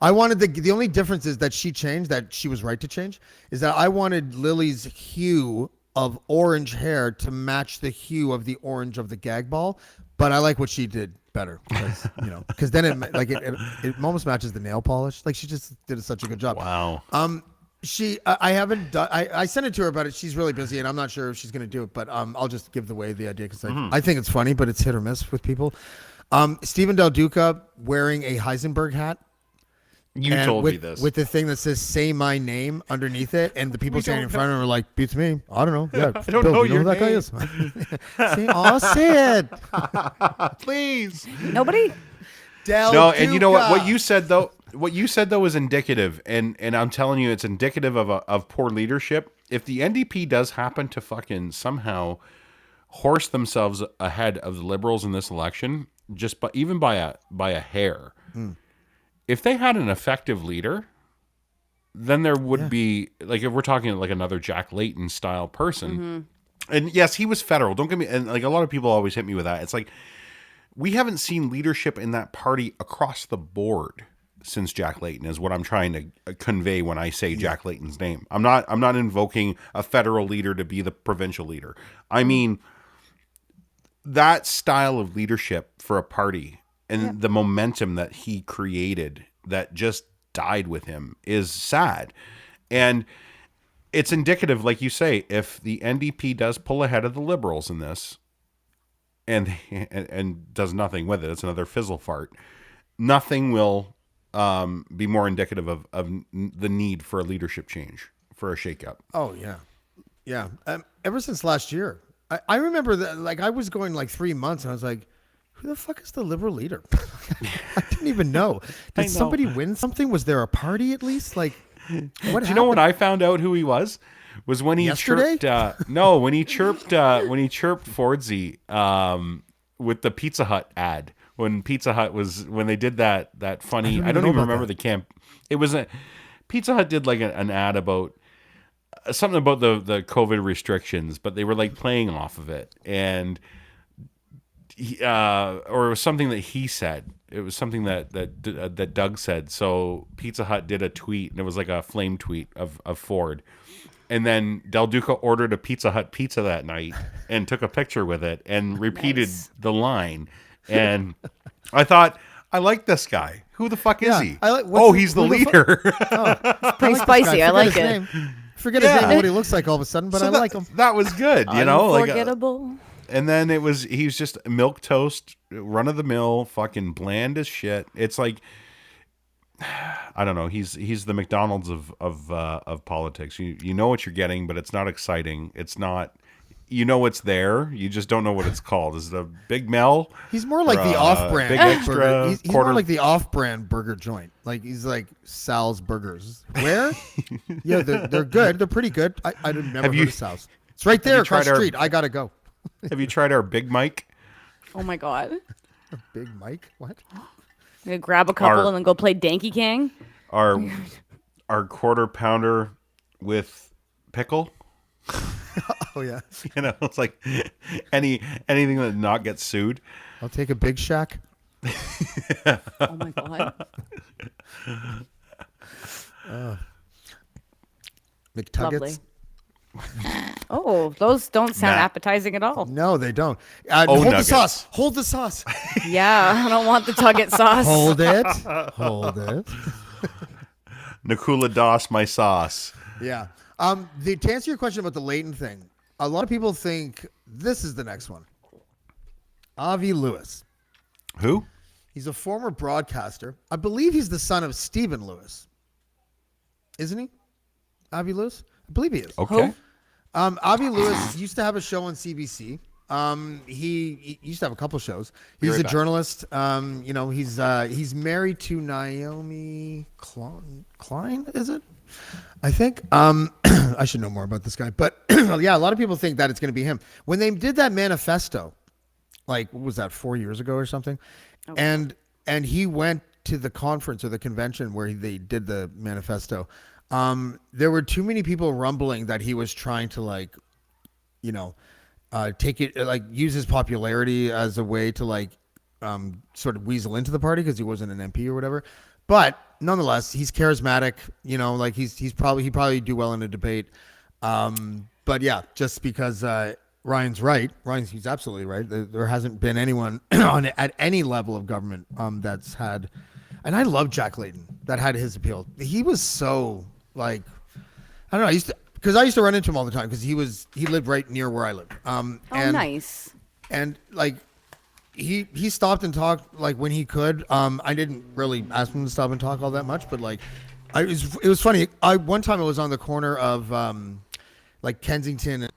I wanted the only difference is that she changed, that she was right to change, is that I wanted Lily's hue of orange hair to match the hue of the orange of the gag ball. But I like what she did better because then it almost matches the nail polish. Like she just did such a good job.
Wow.
I haven't done. I sent it to her, but she's really busy, and I'm not sure if she's going to do it. But I'll just give away the idea because I think it's funny, but it's hit or miss with people. Stephen Del Duca wearing a Heisenberg hat.
You told me this.
With the thing that says "Say my name" underneath it, and the people standing in front of him are like, "Beats me." I don't know. Yeah,
I don't know
you
your
know who that guy
name.
is. Say it,
please.
Nobody.
Del
No,
Duca.
and you know what you said though. What you said though is indicative, and I'm telling you, it's indicative of poor leadership. If the NDP does happen to fucking somehow horse themselves ahead of the Liberals in this election, even by a hair. if they had an effective leader, then there would be, like, if we're talking like another Jack Layton style person, and yes, he was federal. Don't get me, and like a lot of people always hit me with that. It's like, we haven't seen leadership in that party across the board since Jack Layton, is what I'm trying to convey when I say Jack Layton's name. I'm not invoking a federal leader to be the provincial leader. I mean, that style of leadership for a party and the momentum that he created that just died with him is sad. And it's indicative, like you say, if the NDP does pull ahead of the Liberals in this and does nothing with it, it's another fizzle fart, nothing will be more indicative of the need for a leadership change, for a shakeup.
Oh, yeah. Yeah. Ever since last year, I remember that, like, I was going like 3 months and I was like, who the fuck is the Liberal leader? I didn't even know. Did somebody win something? Was there a party at least? Like, what happened?
Do you know when I found out who he was? Was when he chirped. When he chirped Fordsey with the Pizza Hut ad. When Pizza Hut when they did that funny. I don't even remember the camp. It was Pizza Hut did like an ad about something about the COVID restrictions, but they were like playing off of it, and or it was something that he said. It was something that Doug said. So Pizza Hut did a tweet, and it was like a flame tweet of Ford. And then Del Duca ordered a Pizza Hut pizza that night and took a picture with it and repeated the line. And I thought, I like this guy. Who the fuck is he? He's the leader.
Pretty spicy. I like it.
Forget his name, what he looks like all of a sudden, but I like him.
That was good, you know?
Unforgettable.
And then he's just milk toast, run of the mill, fucking bland as shit. It's like, I don't know. He's the McDonald's of politics. You know what you're getting, but it's not exciting. It's not. You know it's there. You just don't know what it's called. Is it a Big Mel?
He's more like the off-brand
Big Extra.
burger. He's more like the off-brand burger joint. Like he's like Sal's Burgers. Where? Yeah, they're good. They're pretty good. I never heard of Sal's. It's right there across the street. I gotta go.
Have you tried our Big Mike?
Oh my god.
A Big Mike? What?
You gonna grab a couple and then go play Danky Kang?
Our quarter pounder with pickle.
Oh yeah.
You know, it's like anything that not get sued.
I'll take a Big Shack.
Oh my god.
McTuggets.
Lovely. Oh, those don't sound appetizing at all.
No, they don't. Hold
nuggets.
the sauce. Hold the sauce.
Yeah, I don't want the Tugget sauce.
Hold it. Hold it.
Nakula Das, my sauce.
Yeah. To answer your question about the Layton thing, a lot of people think this is the next one. Avi Lewis.
Who?
He's a former broadcaster. I believe he's the son of Stephen Lewis. Isn't he? Avi Lewis? I believe he is.
Okay.
Avi Lewis used to have a show on CBC. He used to have a couple shows. He's a journalist. You know, he's married to Naomi Klein, is it? I think. I should know more about this guy. But yeah, a lot of people think that it's going to be him. When they did that manifesto, like, what was that, 4 years ago or something? Okay. And he went to the conference or the convention where they did the manifesto. There were too many people rumbling that he was trying to, like, you know, take it, like, use his popularity as a way to, like, sort of weasel into the party because he wasn't an MP or whatever. But nonetheless, he's charismatic. You know, like he probably do well in a debate. But yeah, just because Ryan's right, he's absolutely right. There hasn't been anyone at any level of government that's had. And I love Jack Layton that had his appeal. He was so, like, I don't know. I used to run into him all the time because he lived right near where I live.
Nice.
And like he stopped and talked like when he could. I didn't really ask him to stop and talk all that much, but like it was funny. One time I was on the corner of like Kensington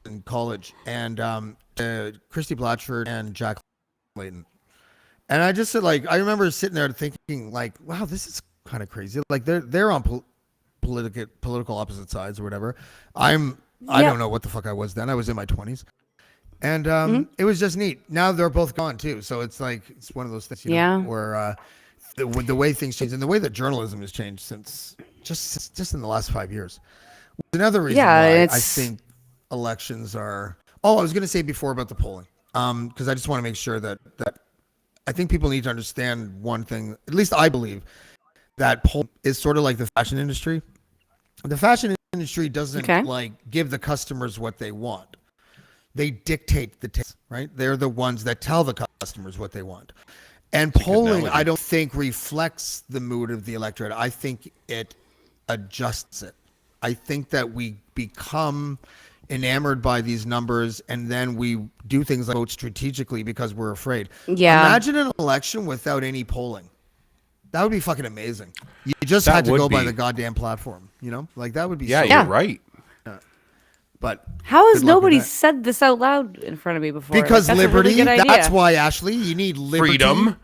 and College and Christy Blatchford and Jack Layton. And I just said, like, I remember sitting there thinking, like, wow, this is kind of crazy. Like, they're on political opposite sides or whatever. I don't know what the fuck I was then. I was in my 20s. And it was just neat. Now they're both gone, too. So it's like, it's one of those things, you know, where the way things change and the way that journalism has changed since just in the last 5 years. Another reason why I think elections are. Oh, I was going to say before about the polling, because I just want to make sure that I think people need to understand one thing. At least I believe that polling is sort of like the fashion industry. The fashion industry doesn't like give the customers what they want. They dictate the taste, right? They're the ones that tell the customers what they want. And polling, I don't think reflects the mood of the electorate. I think it adjusts it. I think that we become enamored by these numbers, and then we do things like vote strategically because we're afraid. Yeah. Imagine an election without any polling. That would be fucking amazing. You just had to go by the goddamn platform, you know? Like that would be
you're right.
But
how has nobody said this out loud in front of me before?
Because liberty. That's why, Ashley, you need liberty.
Freedom.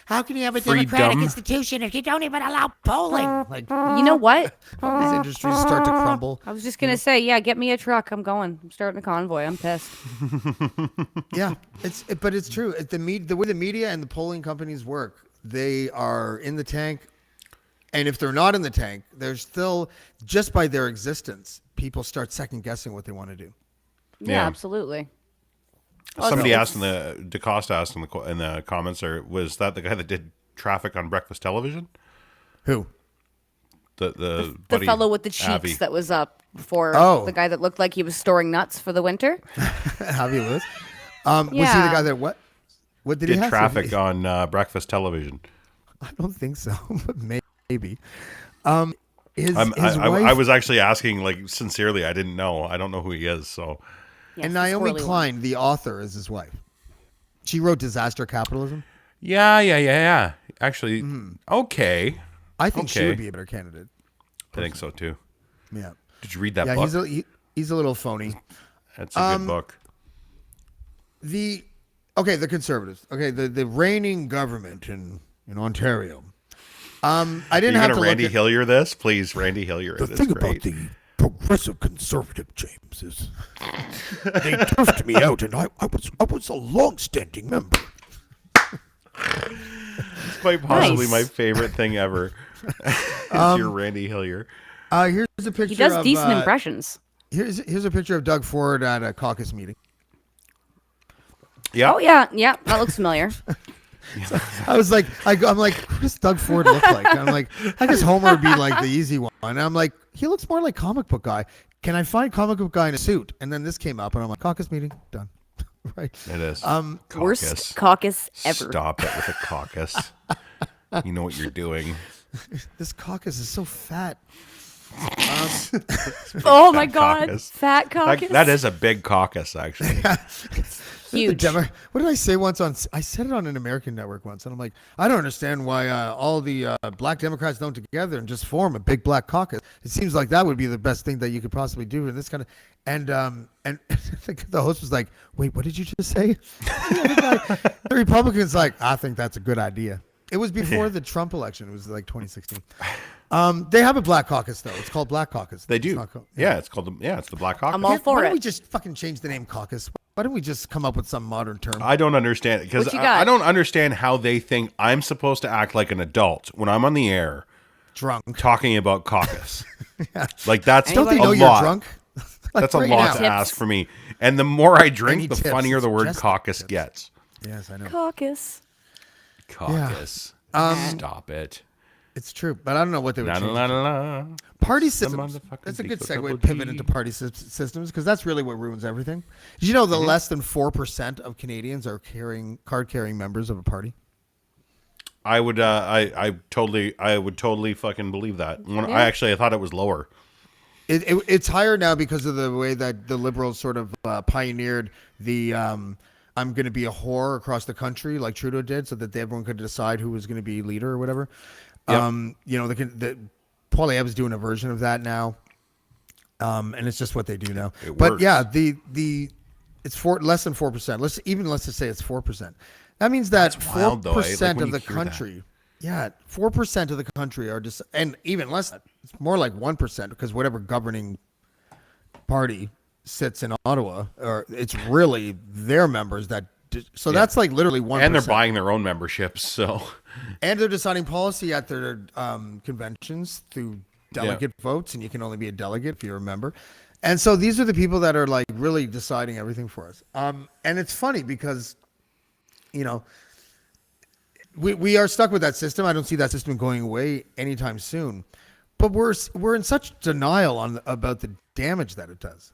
How can you have a democratic institution if you don't even allow polling? Like,
you know what?
These industries start to crumble.
I was just gonna say, yeah, get me a truck. I'm going. I'm starting a convoy. I'm pissed.
Yeah, but it's true. The way the media and the polling companies work, they are in the tank, and if they're not in the tank, they're still, just by their existence, people start second guessing what they want to do.
Yeah, absolutely.
Somebody asked DeCosta asked in the comments, or was that the guy that did traffic on breakfast television?
Who?
The
fellow with the cheeks that was up before. The guy that looked like he was storing nuts for the winter.
Javi Lewis. Was he the guy that what? What did he have?
Traffic on breakfast television?
I don't think so, but maybe.
His wife, I was actually asking, like, sincerely. I didn't know. I don't know who he is. So.
Yes, and Naomi Klein, the author, is his wife. She wrote Disaster Capitalism.
Yeah. Actually, okay.
I think she would be a better candidate.
I think so too.
Yeah.
Did you read that book?
He's a little phony.
That's a good book.
The Conservatives. Okay, the reigning government in Ontario. I didn't have to
Randy Hillier this, please. Randy Hillier.
The thing about the progressive conservative, James, is they turfed me out, and I was a long-standing member.
It's quite possibly my favorite thing ever. Your Randy Hillier.
Here's a picture.
He does decent impressions.
Here's a picture of Doug Ford at a caucus meeting.
Yeah.
Oh yeah, that looks familiar.
So I was like, I'm like, what does Doug Ford look like? And I'm like, I guess Homer would be like the easy one. And I'm like, he looks more like comic book guy. Can I find comic book guy in a suit? And then this came up, and I'm like, caucus meeting done. Right.
It is.
Worst caucus ever.
Stop it with a caucus. You know what you're doing.
This caucus is so fat.
Oh my God, caucus. Fat caucus.
That is a big caucus, actually.
Huge.
What did I say once I said it on an American network once, and I'm like, I don't understand why all the black Democrats don't together and just form a big black caucus. It seems like that would be the best thing that you could possibly do in this kind of. And the host was like, wait, what did you just say? The Republicans like, I think that's a good idea. It was before the Trump election. It was like 2016. They have a black caucus though. It's called Black Caucus.
They do. It's called it's the Black Caucus.
I'm all for
Why
it.
don't we just fucking change the name caucus? Why don't we just come up with some modern term?
I don't understand it because I don't understand how they think I'm supposed to act like an adult when I'm on the air,
drunk,
talking about caucus. Like that's
don't they know
you're
drunk?
Like that's a lot to ask for me. And the more I drink, the funnier the word caucus gets.
Yes, I know.
Caucus.
Stop it.
It's true, but I don't know what they would change. Party systems. That's a good segue to pivot into party systems because that's really what ruins everything. Did you know that less than 4% of Canadians are card-carrying members of a party?
I would totally fucking believe that. I thought it was lower.
It's higher now because of the way that the Liberals sort of pioneered the I'm going to be a whore across the country like Trudeau did so that everyone could decide who was going to be leader or whatever. Yep. Poilievre's doing a version of that now. And it's just what they do now. But works. Yeah, it's less than 4%. Let's just say it's 4%. That means that 4% of the country. Yeah, 4% of the country are just, and even less. It's more like 1% because whatever governing party sits in Ottawa, or it's really their members that. So that's like literally 1%.
And they're buying their own memberships. So
And they're deciding policy at their conventions through delegate votes, and you can only be a delegate if you're a member. And so these are the people that are like really deciding everything for us. And it's funny because, you know, we are stuck with that system. I don't see that system going away anytime soon. But we're in such denial about the damage that it does.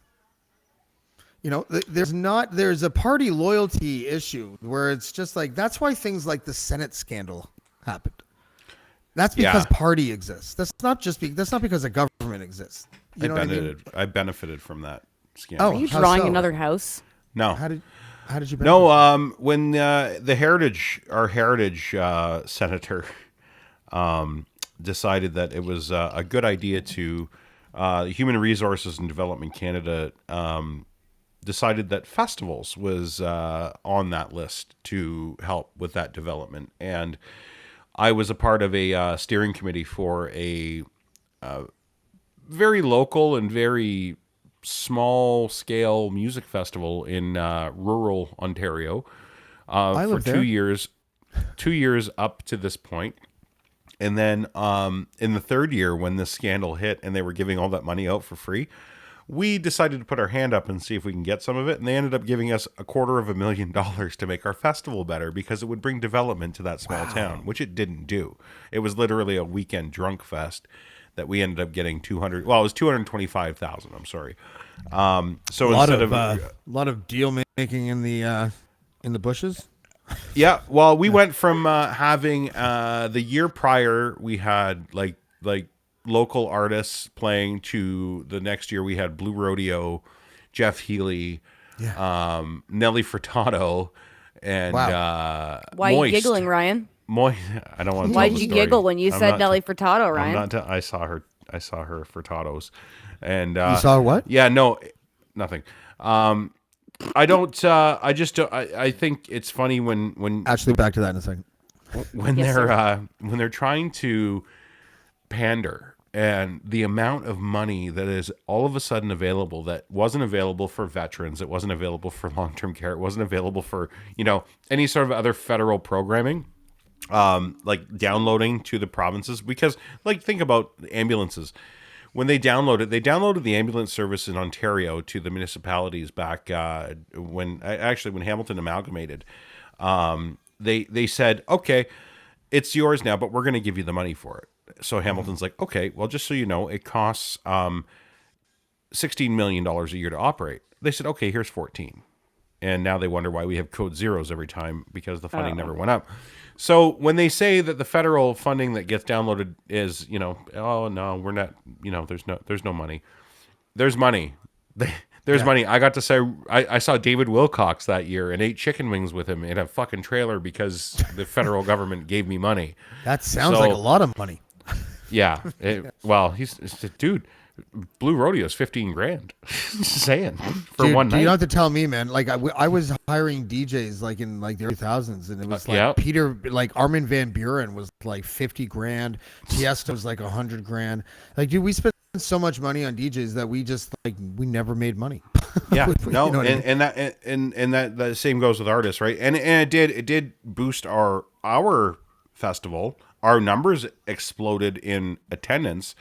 You know, there's a party loyalty issue where it's just like, that's why things like the Senate scandal happened. That's because party exists. That's not because a government exists. You know what I mean?
I benefited from that scandal.
Are you
how
drawing
so?
another house?
No.
How did you benefit?
No, when our heritage senator decided that it was a good idea to Human Resources and Development Canada decided that festivals was on that list to help with that development. And I was a part of a steering committee for a very local and very small scale music festival in rural Ontario for 2 years, 2 years up to this point. And then in the third year, when this scandal hit and they were giving all that money out for free, we decided to put our hand up and see if we can get some of it. And they ended up giving us $250,000 to make our festival better because it would bring development to that small town, which it didn't do. It was literally a weekend drunk fest that we ended up getting it was $225,000. I'm sorry. So instead of
a lot of deal making in the bushes.
Yeah, well, we went from having the year prior we had like local artists playing to the next year we had Blue Rodeo, Jeff Healy, Nelly Furtado, and
Why are you
Moist.
giggling, Ryan?
I don't want to.
Why did you giggle when you said Nelly Furtado, Ryan?
I saw her Furtados, and
You saw what?
Yeah, no, nothing. I don't. I just. I think it's funny when
Actually, back to that in a second.
when
Yes,
they're trying to pander, and the amount of money that is all of a sudden available that wasn't available for veterans, it wasn't available for long-term care, it wasn't available for any sort of other federal programming, like downloading to the provinces. Because think about ambulances. When they downloaded the ambulance service in Ontario to the municipalities back when Hamilton amalgamated. They said, okay, it's yours now, but we're going to give you the money for it. So Hamilton's like, okay, well, just so you know, it costs $16 million a year to operate. They said, okay, here's 14. And now they wonder why we have code zeros every time because the funding never went up. So when they say that the federal funding that gets downloaded is, oh no, we're not, there's no money. There's money. There's money. I got to say, I saw David Wilcox that year and ate chicken wings with him in a fucking trailer because the federal government gave me money.
That sounds like a lot of money.
Yeah. He's dude. Blue Rodeo is $15,000. Just saying for
Dude,
one night.
You don't have to tell me, man. Like I was hiring DJs in the early 2000s, and it was Peter, Armin van Buren was like $50,000. Tiesto was like $100,000. Like, dude, we spent so much money on DJs that we just we never made money.
Yeah, no,
and
that same goes with artists, right? And it did boost our festival. Our numbers exploded in attendance.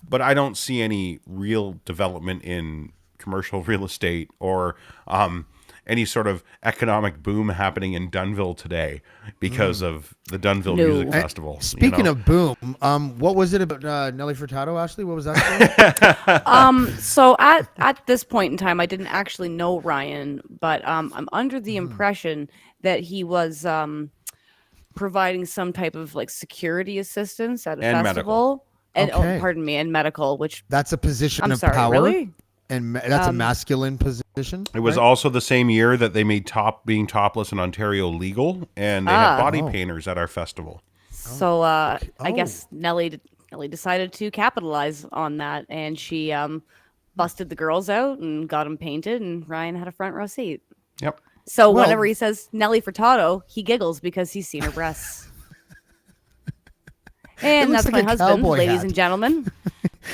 But I don't see any real development in commercial real estate or any sort of economic boom happening in Dunnville today because of the Dunnville Music Festival.
Speaking of boom, what was it about Nelly Furtado, Ashley? What was that?
So at this point in time, I didn't actually know Ryan, but I'm under the impression that he was providing some type of security assistance at a festival.
Medical.
And
Okay.
pardon me, and medical, which
That's a position
I'm
of
sorry,
power,
really?
and that's a masculine position.
It was
right?
also the same year that they made being topless in Ontario legal, and they had body painters at our festival.
So I guess Nelly decided to capitalize on that, and she busted the girls out and got them painted, and Ryan had a front row seat.
Yep.
So
Well-
whenever he says Nelly Furtado, he giggles because he's seen her breasts. And
looks
that's
like
my
a
husband,
cowboy
ladies
hat.
and gentlemen.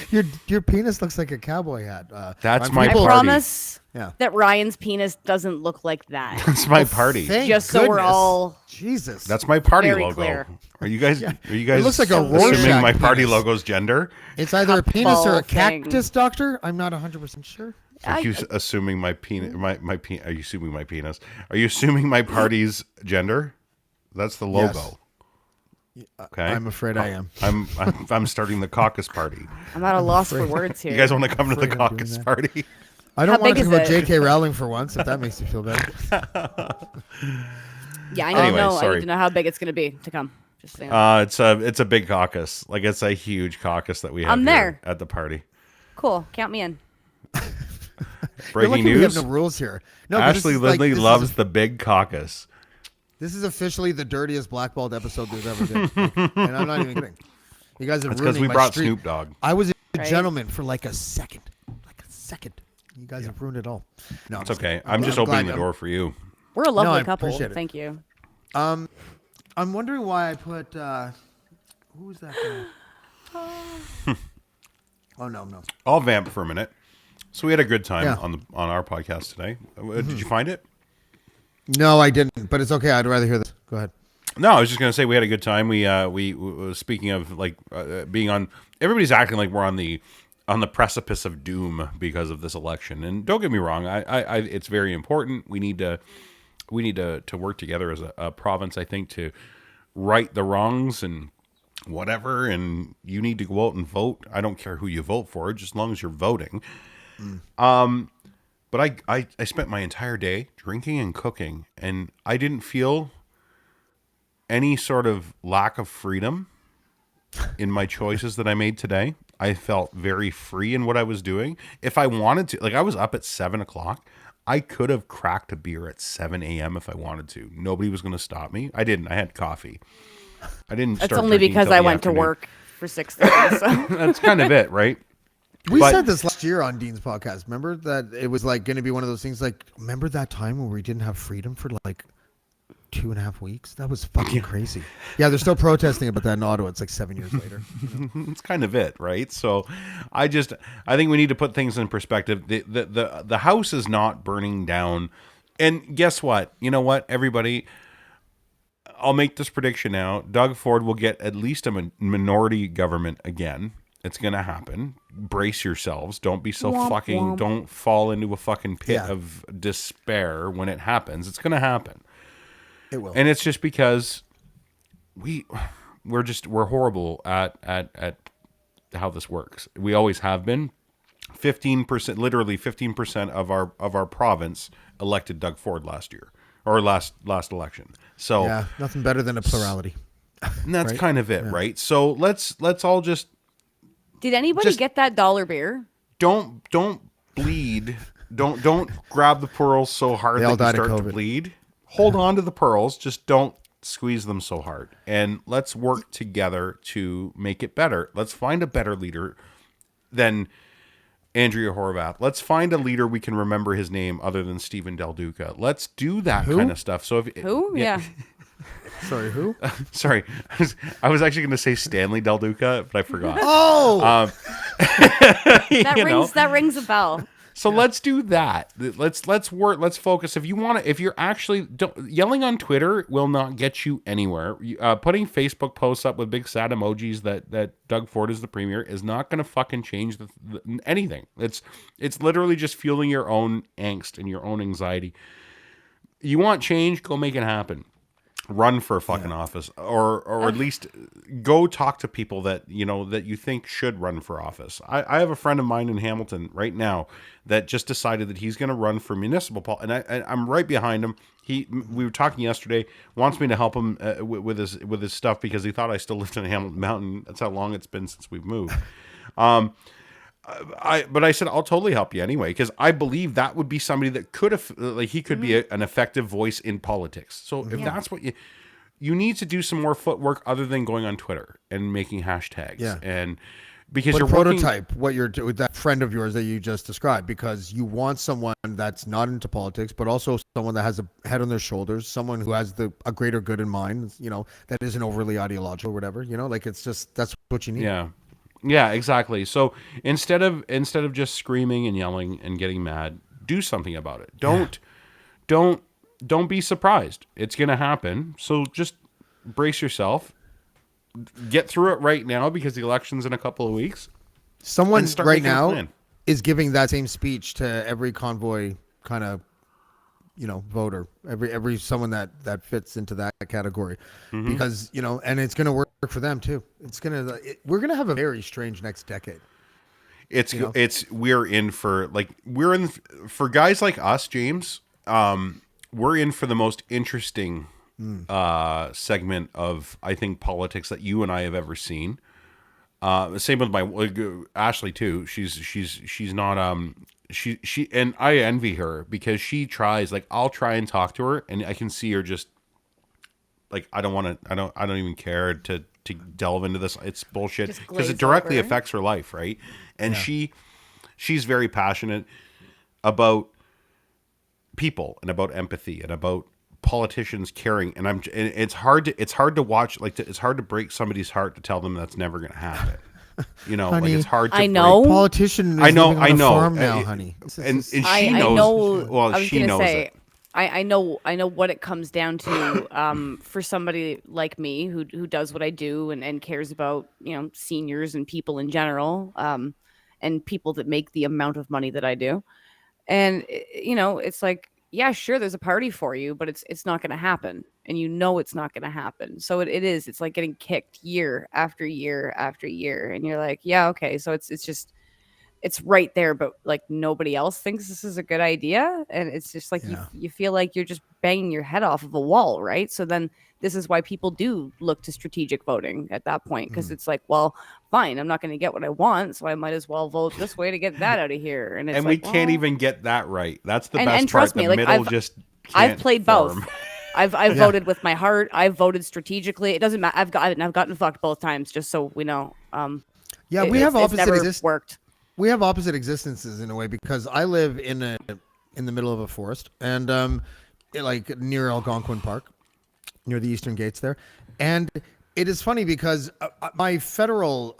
Your penis looks like a cowboy hat.
That's
I'm
my
people-
I
party.
promise
Yeah.
that Ryan's penis doesn't look like that.
That's my party.
Thank
Just so we're
goodness.
all
Jesus.
That's my party
very
logo.
clear.
Are you guys? Are you guys?
It looks like a
assuming
Rorschach
my party
penis.
logo's gender?
It's either a penis or a
thing.
cactus, doctor. I'm not 100% sure.
Are you assuming my penis? Are you assuming my penis? Are you assuming my party's gender? That's the logo. Okay.
I'm afraid I am.
I'm starting the caucus party.
I'm at a loss for words here.
You guys want to come to the
Afraid I'm doing
caucus
that.
party?
I don't
How
want to
big
talk
is
about
it?
J.K. Rowling for once, if that makes you feel better.
Yeah, I need
Anyway,
to know. I
sorry.
need to know how big it's going to be to come. Just so you know.
It's a big caucus. Like it's a huge caucus that we have
I'm
here
there.
at the party.
Cool. Count me in.
You're
Breaking
lucky we have
news:
no rules here. No, but this
Ashley
is like-
Lindley
this is-
loves the big caucus.
This is officially the dirtiest Blackballed episode there's ever been. And I'm not even kidding. You guys are
That's because
ruining
we
my
brought
streak.
Snoop Dogg.
I was a
Right.
gentleman for like a second. You guys have ruined it all. No,
It's okay. I'm just opening the door for you.
We're a lovely
I
couple.
appreciate it.
Thank you.
I'm wondering why I put who was that guy? Oh no.
I'll vamp for a minute. So we had a good time
Yeah.
on our podcast today. Did you find it?
No, I didn't, but it's okay. I'd rather hear this. Go ahead.
No, I was just gonna say we had a good time. We speaking of like being on. Everybody's acting like we're on the precipice of doom because of this election. And don't get me wrong, I it's very important. We need to work together as a province. I think to right the wrongs and whatever. And you need to go out and vote. I don't care who you vote for, just as long as you're voting. But I spent my entire day drinking and cooking, and I didn't feel any sort of lack of freedom in my choices that I made today. I felt very free in what I was doing. If I wanted to, like I was up at 7:00. I could have cracked a beer at 7 a.m. if I wanted to. Nobody was going to stop me. I didn't. I had coffee. I didn't.
That's
start
only
drinking
because
till
I
the
went to
afternoon.
work for 6:30. So
That's kind of it, right?
We
But-
said this last year on Dean's podcast. Remember that it was like going to be one of those things like, remember that time when we didn't have freedom for like 2.5 weeks? That was fucking crazy. Yeah, they're still protesting about that in Ottawa. It's like 7 years later.
It's kind of it, right? So I think we need to put things in perspective. The house is not burning down. And guess what? You know what, everybody? I'll make this prediction now. Doug Ford will get at least a minority government again. It's going to happen. Brace yourselves. Don't be so
Womp.
don't fall into a fucking pit
Yeah.
of despair when it happens. It's going to happen.
It will.
And it's just because we're horrible at how this works. We always have been. 15%, literally 15% of our province elected Doug Ford last year or last election. So
Yeah, nothing better than a plurality.
and that's
right?
kind of it, right? So let's all just
did anybody
Just-
get that $1 beer?
don't bleed. Don't grab the pearls so hard
They all
that you
died of
start to
COVID.
bleed. Hold on to the pearls. Just don't squeeze them so hard. And let's work together to make it better. Let's find a better leader than Andrea Horvath. Let's find a leader we can remember his name other than Stephen Del Duca. Let's do that kind of stuff. So if
Who? Yeah.
Sorry, who?
Sorry, I was actually going to say Stanley Del Duca, but I forgot.
Oh!
That rings a bell.
So let's do that. Let's work. Let's focus. If you want to, if you're actually yelling on Twitter will not get you anywhere. Putting Facebook posts up with big sad emojis that Doug Ford is the premier is not going to fucking change anything. It's literally just fueling your own angst and your own anxiety. You want change? Go make it happen. Run for a fucking office, or at least go talk to people that you think should run for office. I have a friend of mine in Hamilton right now that just decided that he's going to run for municipal, and I'm right behind him. We were talking yesterday. Wants me to help him with his stuff because he thought I still lived in Hamilton Mountain. That's how long it's been since we've moved. But I said I'll totally help you anyway because I believe that would be somebody that could have he could be an effective voice in politics. So if that's what you need to do some more footwork other than going on Twitter and making hashtags and because
But
you're
prototype what you're with that friend of yours that you just described because you want someone that's not into politics, but also someone that has a head on their shoulders, someone who has a greater good in mind, that isn't overly ideological or whatever, like it's just that's what you need.
Yeah, exactly. So instead of just screaming and yelling and getting mad, do something about it. Don't be surprised. It's going to happen. So just brace yourself. Get through it right now because the election's in a couple of weeks.
Someone
start
right
making a
now
plan.
is giving that same speech to every convoy kind of, voter, every someone that fits into that category, because and it's going to work for them too. We're going to have a very strange next decade.
We're in for for guys like us, James. We're in for the most interesting segment of, I think, politics that you and I have ever seen. Same with my Ashley too. She's not she and I envy her because she tries. Like, I'll try and talk to her, and I can see her just like, I don't even care to delve into this. It's bullshit
Just
because it
glaze
directly
over.
affects her life, right? And she's very passionate about people and about empathy and about politicians caring. And it's hard to watch. Like, it's hard to break somebody's heart to tell them that's never going to happen.
Honey,
it's hard to
I know.
break.
Politician is
I know,
living on
I know.
a farm now, honey.
And she
I
knows.
know.
Well,
I was
she
gonna
knows
say,
it.
I know what it comes down to for somebody like me who does what I do and cares about seniors and people in general, and people that make the amount of money that I do. And it's like, yeah, sure, there's a party for you, but it's not going to happen, and it's not going to happen. So it's like getting kicked year after year after year, and you're like, yeah, okay, so it's right there, but like nobody else thinks this is a good idea, and it's just like you feel like you're just banging your head off of a wall, right? So then this is why people do look to strategic voting at that point, because it's like, well, fine, I'm not going to get what I want, so I might as well vote this way to get that out of here. And it's
And
like,
we can't
well,
even get that right. That's the
and
best
trust
part.
me,
The
like,
middle just
I've
can't
played
form.
both. I've voted with my heart. I've voted strategically. It doesn't matter. I've gotten fucked both times, just so we know.
Yeah, we have
it's
opposite
never
existences.
worked.
We have opposite existences in a way, because I live in the middle of a forest, and like near Algonquin Park, near the Eastern Gates there. And it is funny because my federal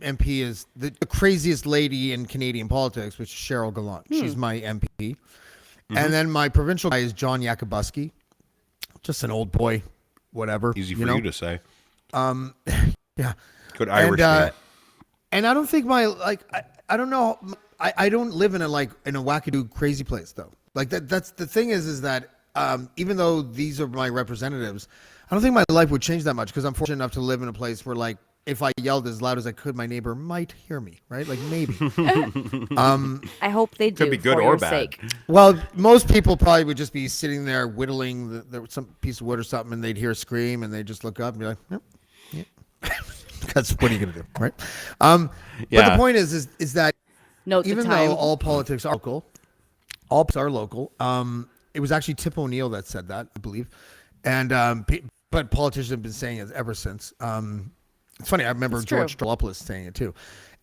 MP is the craziest lady in Canadian politics, which is Cheryl Gallant. She's my MP. And then my provincial guy is John Yakubuski, just an old boy, whatever.
Easy for you to say.
Yeah.
Good Irish
and,
name.
And I don't think I don't know. I don't live in a wackadoo crazy place though. Like that's the thing is that even though these are my representatives, I don't think my life would change that much, because I'm fortunate enough to live in a place where, like, if I yelled as loud as I could, my neighbor might hear me, right? Like, maybe.
I hope they do.
Could be good
for
or
your
bad.
sake.
Well, most people probably would just be sitting there whittling some piece of wood or something, and they'd hear a scream, and they'd just look up and be like, yep, yeah. That's what are you gonna do, right? But
Yeah.
the point is that
Note the
even
time.
though all politics are local, it was actually Tip O'Neill that said that, I believe, and but politicians have been saying it ever since. It's funny. I remember
It's
George
true.
Stolopoulos saying it too,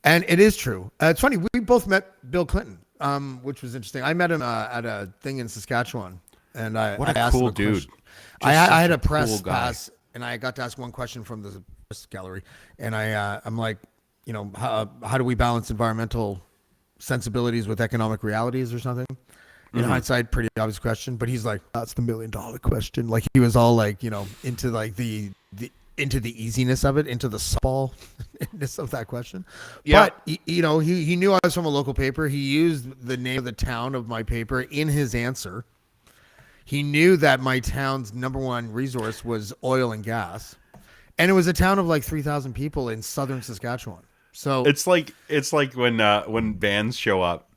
and it is true. It's funny. We both met Bill Clinton, which was interesting. I met him at a thing in Saskatchewan, and
What
I
a
asked
cool
him a
dude.
question.
Just
I had
such
a press
cool guy.
pass, and I got to ask one question from the press gallery, and I'm like, how do we balance environmental sensibilities with economic realities or something? In hindsight, pretty obvious question, but he's like, that's the $1 million question. Like, he was all like, into like the into the easiness of it, into the softballness of that question.
Yeah.
But he knew I was from a local paper. He used the name of the town of my paper in his answer. He knew that my town's number one resource was oil and gas, and it was a town of like 3,000 people in southern Saskatchewan. So
It's like when bands show up.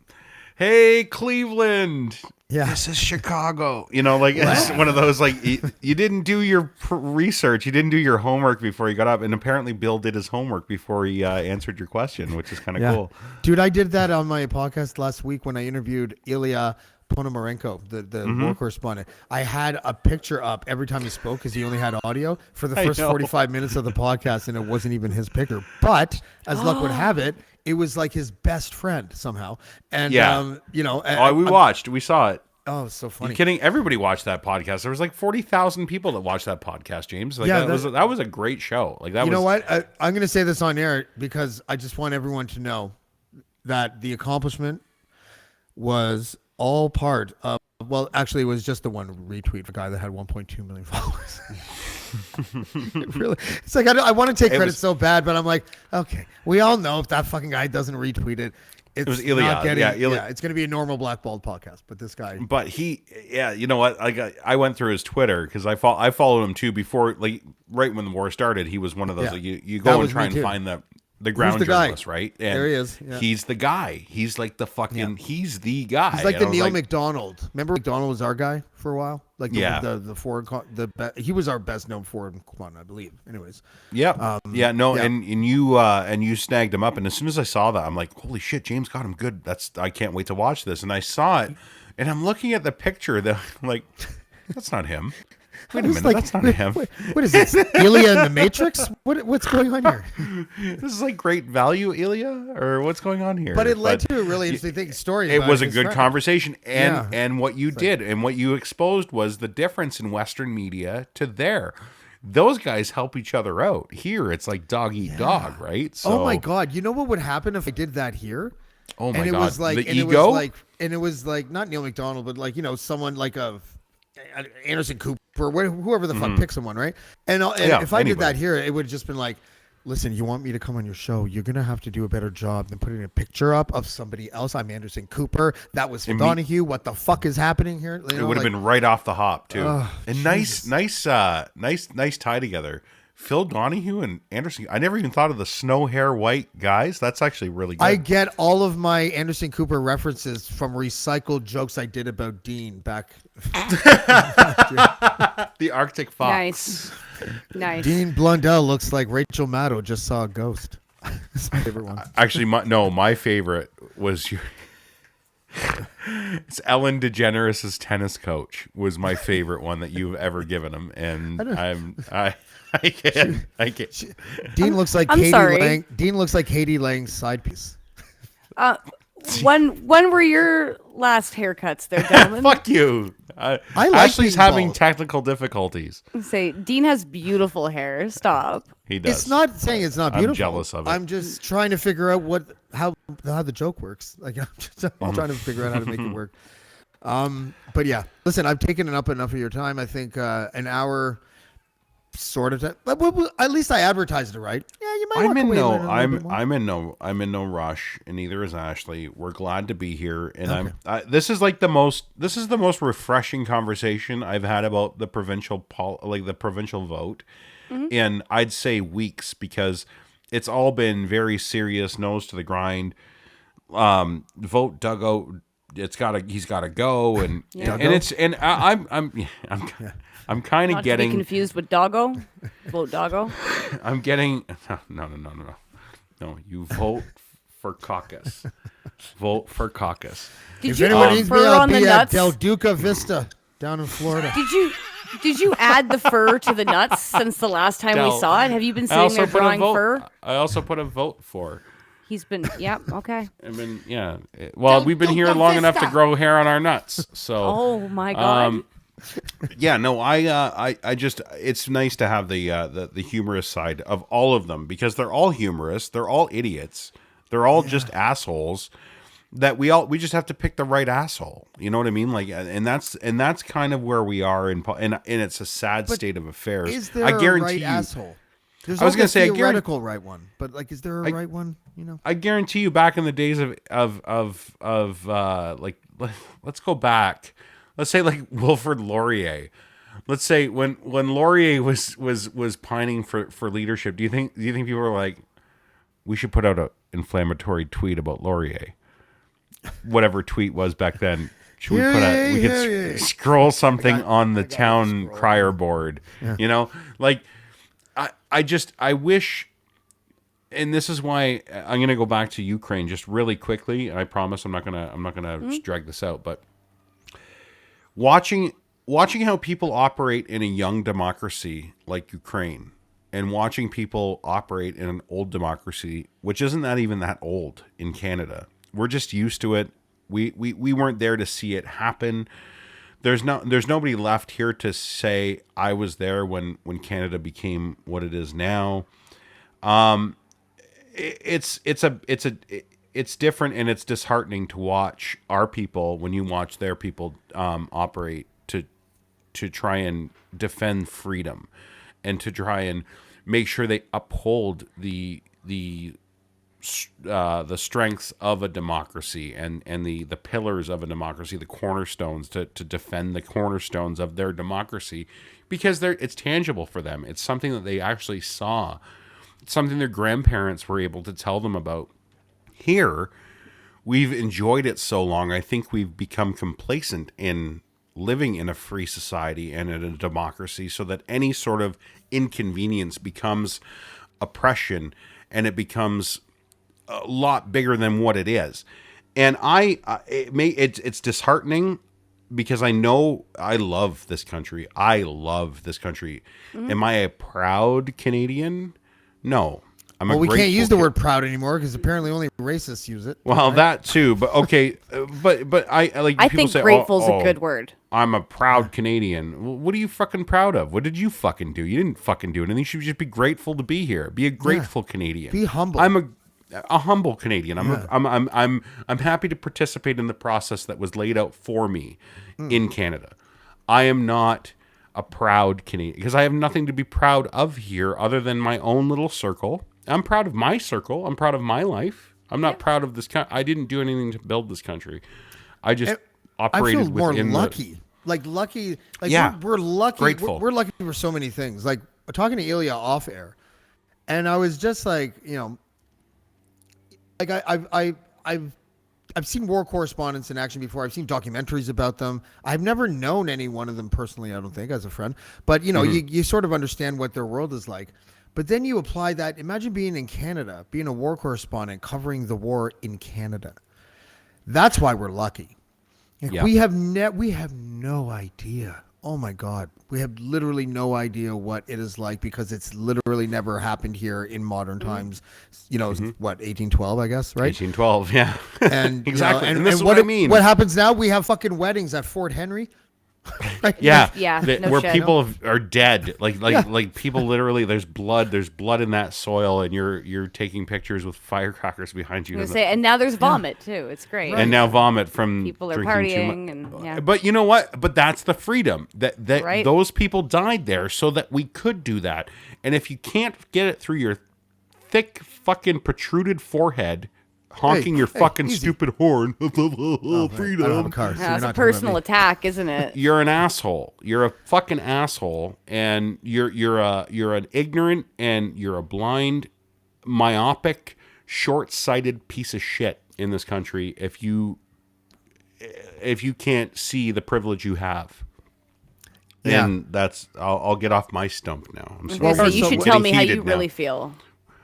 Hey, Cleveland.
yeah,
This is Chicago. It's one of those, like, you didn't do your research. You didn't do your homework before you got up. And apparently Bill did his homework before he answered your question, which is kind of cool.
Dude, I did that on my podcast last week when I interviewed Ilya Ponomarenko, the war correspondent. I had a picture up every time he spoke because he only had audio for the first 45 minutes of the podcast, and it wasn't even his picture. But as luck would have it, it was like his best friend somehow. And
Yeah. We saw it.
Oh, it's so funny.
You kidding? Everybody watched that podcast. There was like 40,000 people that watched that podcast, James. Like,
Yeah,
that was a great show. Like, that
You
was.
know what? I'm going to say this on air because I just want everyone to know that the accomplishment was all part of. Well, actually, it was just the one retweet for a guy that had 1.2 million followers. Really, it's like I want to take credit so bad, but I'm like, okay, we all know if that fucking guy doesn't retweet it, it was
Ilya.
not getting.
Yeah,
it's going to be a normal Blackballed podcast. But this guy,
but you know what? I went through his Twitter because I followed him too before, like right when the war started. He was one of those like, you go and try and find the ground journalist, right? And
there he is. Yeah.
He's the guy. He's like the fucking. He's the guy.
He's like the Neil McDonald. Remember, McDonald was our guy for a while. Like the Ford. He was our best known Ford one, I believe. Anyways.
Yeah. And you snagged him up, and as soon as I saw that, I'm like, holy shit, James got him good. I can't wait to watch this. And I saw it, and I'm looking at the picture. That I'm like, that's not him. Wait a minute, that's not him.
What is this? Ilya in the Matrix? What's going on here?
This is like great value, Ilya, or what's going on here?
But it led to a really interesting story.
It was a good conversation, and what you did and what you exposed was the difference in Western media to there. Those guys help each other out. Here, it's like dog eat dog, right? So,
oh my god, you know what would happen if I did that here?
Oh my
and it
god,
was like,
the
and
ego,
it was like not Neil McDonald, but like someone like Anderson Cooper, whoever the fuck picks someone, right? And if I did that here, it would have just been like, listen, you want me to come on your show? You're gonna have to do a better job than putting a picture up of somebody else. I'm Anderson Cooper. That was Donahue. What the fuck is happening here?
It would have been right off the hop too. And nice tie together. Phil Donahue and Anderson. I never even thought of the snow hair white guys. That's actually really good.
I get all of my Anderson Cooper references from recycled jokes I did about Dean back.
The Arctic Fox.
Nice.
Dean Blundell looks like Rachel Maddow just saw a ghost. That's my favorite one.
Actually, my favorite was it's Ellen DeGeneres' tennis coach was my favorite one that you've ever given him, and I can't.
Dean looks like
I'm
Katie
sorry.
Lang. Dean looks like Katie Lang's side piece.
When were your last haircuts there, gentlemen?
Fuck you.
like
Ashley's
being
having
bald.
technical difficulties.
Say, Dean has beautiful hair. Stop.
He does.
It's not saying it's not beautiful.
I'm jealous of it.
I'm just trying to figure out how the joke works. Like I'm trying to figure out how to make it work. But yeah, listen, I've taken up enough of your time. I think an hour. Sort of. At least I advertised it right. Yeah, you might.
I'm in no rush, and neither is Ashley. We're glad to be here, and this is the most refreshing conversation I've had about the provincial vote, in I'd say weeks, because it's all been very serious, nose to the grind. Vote Duggo. He's got to go, and I'm kind of getting
to be confused with Doggo. Vote Doggo.
I'm getting no. You vote for caucus. Vote for caucus.
Did
If
you
anyone
add
needs me,
fur
I'll
on the
be at
nuts?
Del Duca Vista down in Florida.
Did you add the fur to the nuts since the last time we saw it? Have you been sitting there drawing fur?
I also put a vote for.
He's been, okay.
I mean, yeah. Well, we've been here long enough to grow hair on our nuts. So.
Oh my God.
Yeah, no, I just, it's nice to have the humorous side of all of them, because they're all humorous, they're all idiots, they're all just assholes that we just have to pick the right asshole. You know what I mean? Like, and that's kind of where we are and it's a sad state of affairs.
Is there
I guarantee
a right
you,
asshole? There's
I was going to say,
a theoretical right one, but like, is there a right one? You know,
I guarantee you, back in the days of like, let's go back. Let's say like Wilfrid Laurier. Let's say when Laurier was pining for leadership, do you think people were like, we should put out an inflammatory tweet about Laurier? Whatever tweet was back then. Should we could scroll something on the town crier board. Yeah. You know? Like I wish, and this is why I'm gonna go back to Ukraine just really quickly, and I promise I'm not gonna just drag this out, but watching how people operate in a young democracy like Ukraine, and watching people operate in an old democracy, which isn't even that old in Canada. We're just used to it. We weren't there to see it happen. There's nobody left here to say I was there when Canada became what it is now. it's different, and it's disheartening to watch our people when you watch their people operate to try and defend freedom and to try and make sure they uphold the strengths of a democracy and the pillars of a democracy, the cornerstones to defend the cornerstones of their democracy, because it's tangible for them. It's something that they actually saw. It's something their grandparents were able to tell them about. Here, we've enjoyed it so long, I think we've become complacent in living in a free society and in a democracy, so that any sort of inconvenience becomes oppression, and it becomes a lot bigger than what it is. And it's disheartening, because I know I love this country. I love this country. Am I a proud Canadian? No.
Well, we can't use the word proud anymore because apparently only racists use it.
Well, that too, but okay, but I like.
I
people
think
say,
grateful's a good word.
I'm a proud Canadian. Well, what are you fucking proud of? What did you fucking do? You didn't fucking do anything. You should just be grateful to be here. Be a grateful Canadian.
Be humble.
I'm a humble Canadian. I'm happy to participate in the process that was laid out for me in Canada. I am not a proud Canadian because I have nothing to be proud of here other than my own little circle. I'm proud of my circle. I'm proud of my life. I'm not proud of this country. I didn't do anything to build this country. I just operated
I feel more
within
lucky. Lucky. Like
Yeah.
we're lucky.
Grateful.
We're lucky for so many things. Like talking to Ilya off air, and I was just like, like I've seen war correspondents in action before. I've seen documentaries about them. I've never known any one of them personally, I don't think, as a friend. But you sort of understand what their world is like. But then you apply that. Imagine being in Canada, being a war correspondent, covering the war in Canada. That's why we're lucky. Like, we have no idea. Oh my God, we have literally no idea what it is like because it's literally never happened here in modern times. What 1812, I guess, right?
1812, yeah,
And
exactly.
And
this is
what
what I mean.
What happens now? We have fucking weddings at Fort Henry. Right?
Yeah,
Yeah, no
where
shit.
people are dead, like people literally. There's blood in that soil, and you're taking pictures with firecrackers behind you.
And now there's vomit too. It's great.
And now vomit from
People are
drinking too
partying,
much.
and yeah.
But you know what? But that's the freedom that
Right.
those people died there so that we could do that. And if you can't get it through your thick fucking protruded forehead, honking your fucking
easy.
stupid horn,
Freedom. I don't have a car. So
Yeah,
you're
it's a
not
personal
gonna
attack, isn't it?
you're an asshole. You're a fucking asshole, and you're an ignorant and you're a blind, myopic, short-sighted piece of shit in this country. If you can't see the privilege you have. And I'll get off my stump now. I'm sorry.
So you
so
should
I'm
tell me how
heated
you
now.
really feel.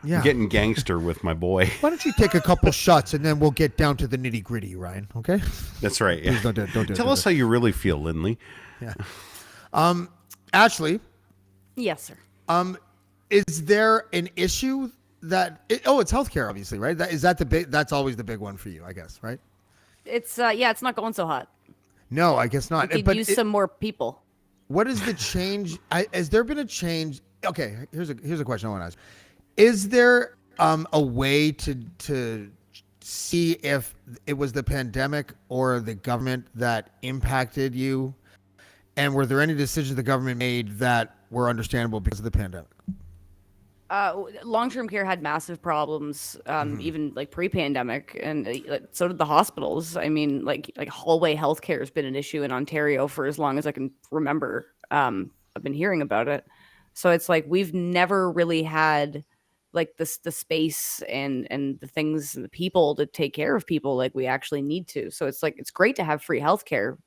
Yeah.
I'm getting gangster with my boy.
Why don't you take a couple shots and then we'll get down to the nitty gritty, Ryan? Okay.
That's right. Yeah.
Please don't do it. Don't do it.
Tell
don't
us
do
how you really feel, Lindley.
it. Ashley,
Yes, sir.
is there an issue that? It's healthcare, obviously, right? That's always the big one for you, I guess, right?
It's it's not going so hot.
No, I guess not.
We could
But
use some more people.
what is the change? Has there been a change? Okay, here's a question I want to ask. Is there a way to see if it was the pandemic or the government that impacted you? And were there any decisions the government made that were understandable because of the pandemic?
Long-term care had massive problems, even like pre-pandemic, and so did the hospitals. I mean, like hallway healthcare has been an issue in Ontario for as long as I can remember. I've been hearing about it, so it's like we've never really had like the space and the things and the people to take care of people like we actually need to. So it's like it's great to have free healthcare,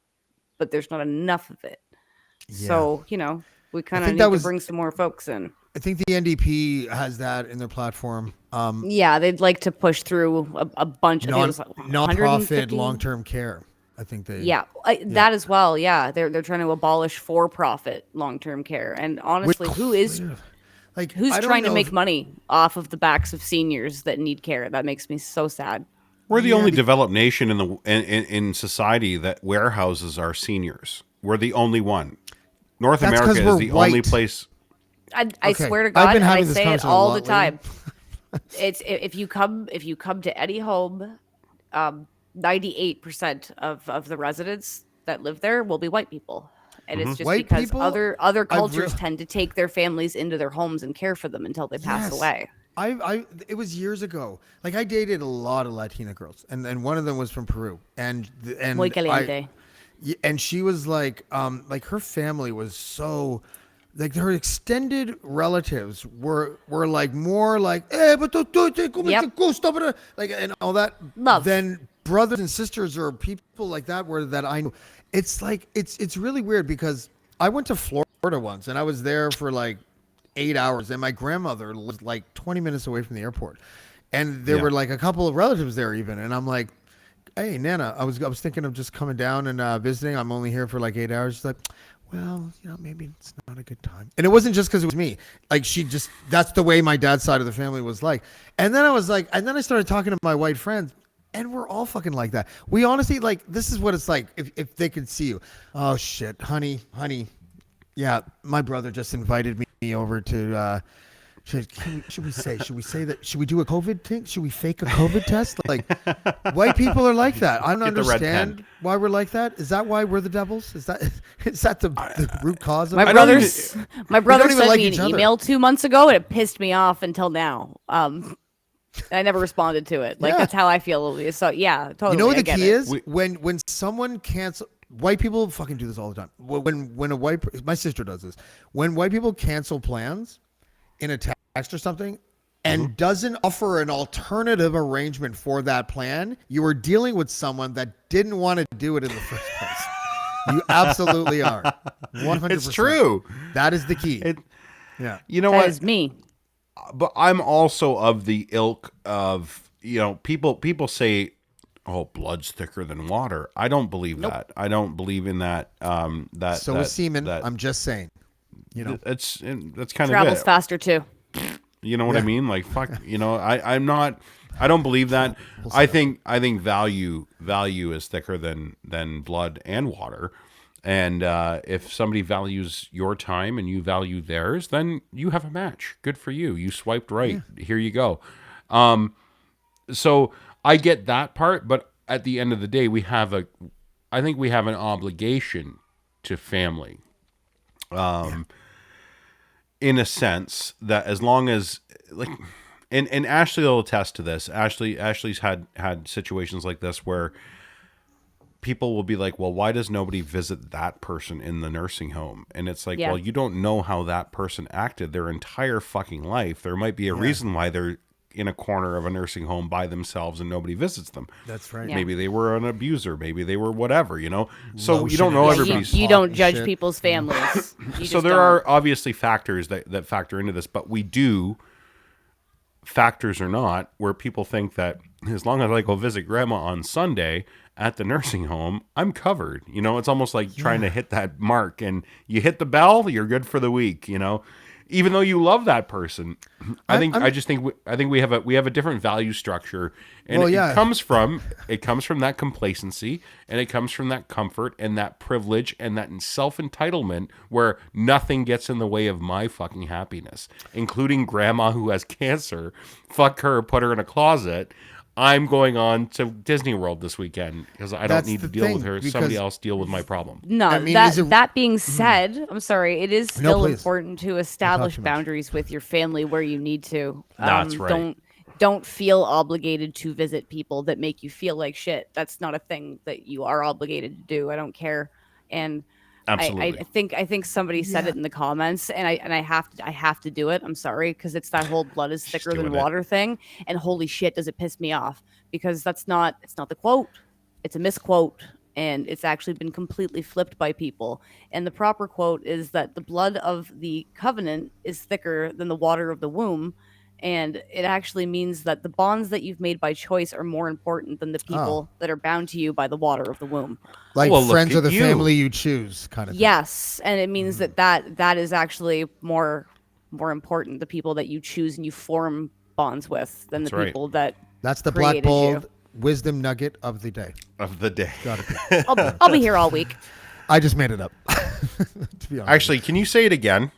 but there's not enough of it.
Yeah.
So we kind of
think
need
that
to
was-
bring some more folks in.
I think the NDP has that in their platform.
Yeah, they'd like to push through a bunch of
Nonprofit long-term care. I think they.
Yeah, that as well. Yeah, they're trying to abolish for-profit long-term care. And honestly, who's
I don't
trying to
know
make
if-
money off of the backs of seniors that need care? That makes me so sad.
We're the only developed nation in society that warehouses our seniors. We're the only one. North
That's 'cause
America is
we're
the only
white.
place.
I
Okay,
swear to
I've
God,
been
and I
having this
say it
conversation a
all
lot
the time. It's if you come to any home, 98% of the residents that live there will be white people. And it's just
White
because
people?
other
I've
cultures
real-
tend to take their families into their homes and care for them until they pass away.
It was years ago. Like I dated a lot of Latina girls, and one of them was from Peru, and
Muy caliente.
and she was like her family was so, like her extended relatives were like more like, but
Yep.
like and all that.
Love.
Than brothers and sisters or people like that that I know. It's like it's really weird because I went to Florida once and I was there for like 8 hours, and my grandmother was like 20 minutes away from the airport, and there were like a couple of relatives there even, and I'm like, hey Nana, I was thinking of just coming down and visiting. I'm only here for like 8 hours. She's like, well, maybe it's not a good time. And it wasn't just because it was me. Like that's the way my dad's side of the family was like. And then I started talking to my white friends, and we're all fucking like that. We honestly, like, this is what it's like if they could see you. Oh shit, honey. Yeah, my brother just invited me over to. Should we say that? Should we do a COVID thing? Should we fake a COVID test? Like, white people are like that. I don't
Get the red
understand
pen.
why we're like that. Is that why we're the devils? Is that the root cause of
My
it?
brother
even
sent
like
me
each
an
other.
email 2 months ago, and it pissed me off until now. I never responded to it. Like,
Yeah.
that's how I feel. So yeah, totally.
You know what
I
the
get
key
it.
is? When someone cancel, white people fucking do this all the time. When my sister does this. When white people cancel plans in a text or something and doesn't offer an alternative arrangement for that plan, you are dealing with someone that didn't want to do it in the first place. You absolutely are. 100%.
It's true.
That is the key. Yeah.
You know
That
what?
is me.
But I'm also of the ilk of, people say, oh, blood's thicker than water. I don't believe that. I don't believe in that.
So is semen.
that-
I'm just saying.
that's kind of
Travels
it.
faster too.
You know what I mean? Like, fuck, I don't believe that. I think value is thicker than blood and water. And if somebody values your time and you value theirs, then you have a match. Good for you. You swiped right. Yeah. Here you go. So I get that part, but at the end of the day, I think we have an obligation to family. In a sense that as long as like, and Ashley will attest to this. Ashley's had situations like this where people will be like, well, why does nobody visit that person in the nursing home? And it's like, well, you don't know how that person acted their entire fucking life. There might be a reason why they're in a corner of a nursing home by themselves and nobody visits them.
That's right.
Yeah.
Maybe they were an abuser. Maybe they were whatever, So you don't know everybody's...
You don't judge
shit.
people's families. You
So
just
there
don't.
are obviously factors that factor into this, but we do, factors or not, where people think that as long as I go visit grandma on Sunday at the nursing home, I'm covered. It's almost like trying to hit that mark, and you hit the bell, you're good for the week, Even though you love that person, I think we have a different value structure, and it comes from that complacency, and it comes from that comfort and that privilege and that self-entitlement where nothing gets in the way of my fucking happiness, including grandma who has cancer. Fuck her, put her in a closet. I'm going on to Disney World this weekend because I don't need to deal with her. Somebody else deal with my problem.
No,
I mean, is it-
that being said, I'm sorry, it is still
please.
important to establish
too much.
boundaries with your family where you need to.
That's right.
Don't feel obligated to visit people that make you feel like shit. That's not a thing that you are obligated to do. I don't care. And
Absolutely.
I think somebody said it in the comments, and I have to do it. I'm sorry, because it's that whole blood is thicker than
doing it.
water thing. And holy shit, does it piss me off, because it's not the quote. It's a misquote, and it's actually been completely flipped by people. And the proper quote is that the blood of the covenant is thicker than the water of the womb. And it actually means that the bonds that you've made by choice are more important than the people that are bound to you by the water of the womb.
Like
Well, look
friends
at
are the
you.
family you choose, kind of thing.
Yes, and it means that is actually more important, the people that you choose and you form bonds with, than
That's
the
right.
people that
That's the
created
Blackballed
you.
wisdom nugget of the day.
Of the day.
Gotta be.
I'll be here all week.
I just made it up. To be honest.
Actually, can you say it again?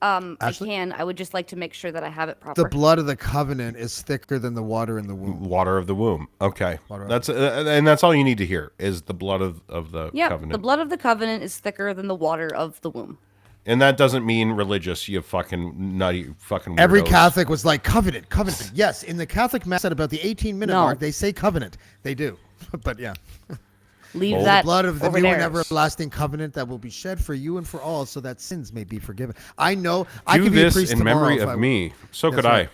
I
Ashley?
can. I would just like to make sure that I have it proper.
The blood of the covenant is thicker than the water in the womb.
Water of the womb. Okay.
Water of
That's and that's all you need to hear is the blood of the
Yep,
covenant.
the blood of the covenant is thicker than the water of the womb.
And that doesn't mean religious, you fucking nutty fucking weirdos.
Every Catholic was like, covenant, covenant. Yes, in the Catholic Mass at about the 18-minute
No.
mark, they say covenant. They do. But yeah.
Leave
Well,
that
The blood of the
over
new and
there.
everlasting covenant that will be shed for you and for all so that sins may be forgiven. I know. I
Do
could be a
this
priest
in
tomorrow
memory
if
of
I-
me. So
That's
could
right.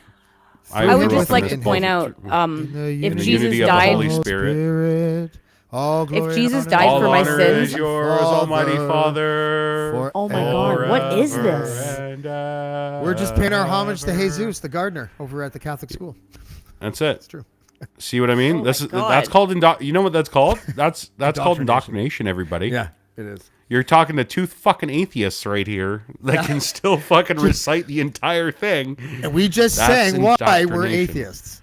I.
I would
grew
just
up in
like to
this
point
culture.
out,
In the
if
the
Jesus
unity of the
died,
Holy Spirit.
all glory and
Jesus
honor
died
all
for my
honor
sins.
is yours, Almighty Father.
For
Oh my God, what is
forever
this?
and
We're just paying our homage to
ever.
Jesus, the gardener, over at the Catholic school.
That's it.
It's true.
See what I mean?
Oh
This
my
is that's
God.
called you know what that's called? That's called
Indoctrination.
indoctrination. Everybody.
Yeah, it is.
You're talking to two fucking atheists right here that can still fucking recite the entire thing.
And we just
That's
sang why we're
indoctrination.
atheists.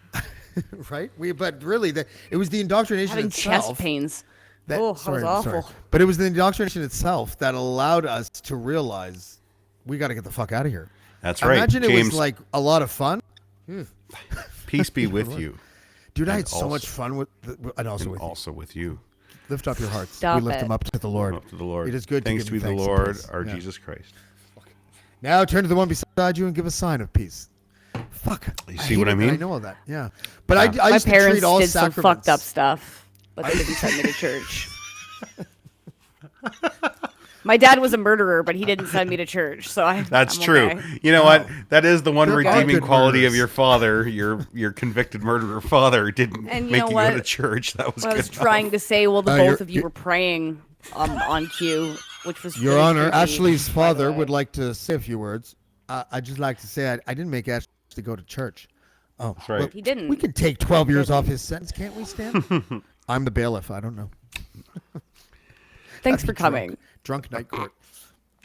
Right? But really, it was the indoctrination
Having
itself.
chest pains.
That,
Oh, that was awful.
But it was the indoctrination itself that allowed us to realize we got to get the fuck out of here.
That's right.
Imagine it
James,
was like a lot of fun.
peace be with you.
Dude, I
And
had so
also-
much fun with, and also
And
with you.
also with you.
Lift up your hearts.
Stop
we lift
it.
them up to the Lord.
Up to the Lord.
It is good
Thanks
to
be
give
the
him thanks and
Lord,
praise.
our
Yeah.
Jesus Christ.
Now turn to the one beside you and give a sign of peace. Fuck.
You see what I
hate it that
mean?
I know all that. Yeah. But
Yeah.
I
My
used to
parents
treat all
did some
sacraments.
fucked up stuff, but they didn't send me to church. My dad was a murderer, but he didn't send me to church, so
That's
I'm
true.
okay.
You know what? That is the one
They're
redeeming
good
quality of
murderers.
your father. Your convicted murderer father didn't
And you
make
know
you
what?
go to church. That was
I was
good.
trying to say, well, the
You're-
both of you were praying on cue, which was
Your
very
Honor,
creepy,
Ashley's
by the
father
way.
would like to say a few words. I'd just like to say I didn't make Ashley go to church. Oh,
That's right.
well,
He didn't.
we can take 12 years off his sentence, can't we, Stan? I'm the bailiff. I don't know.
Thanks for coming.
Drunk night court.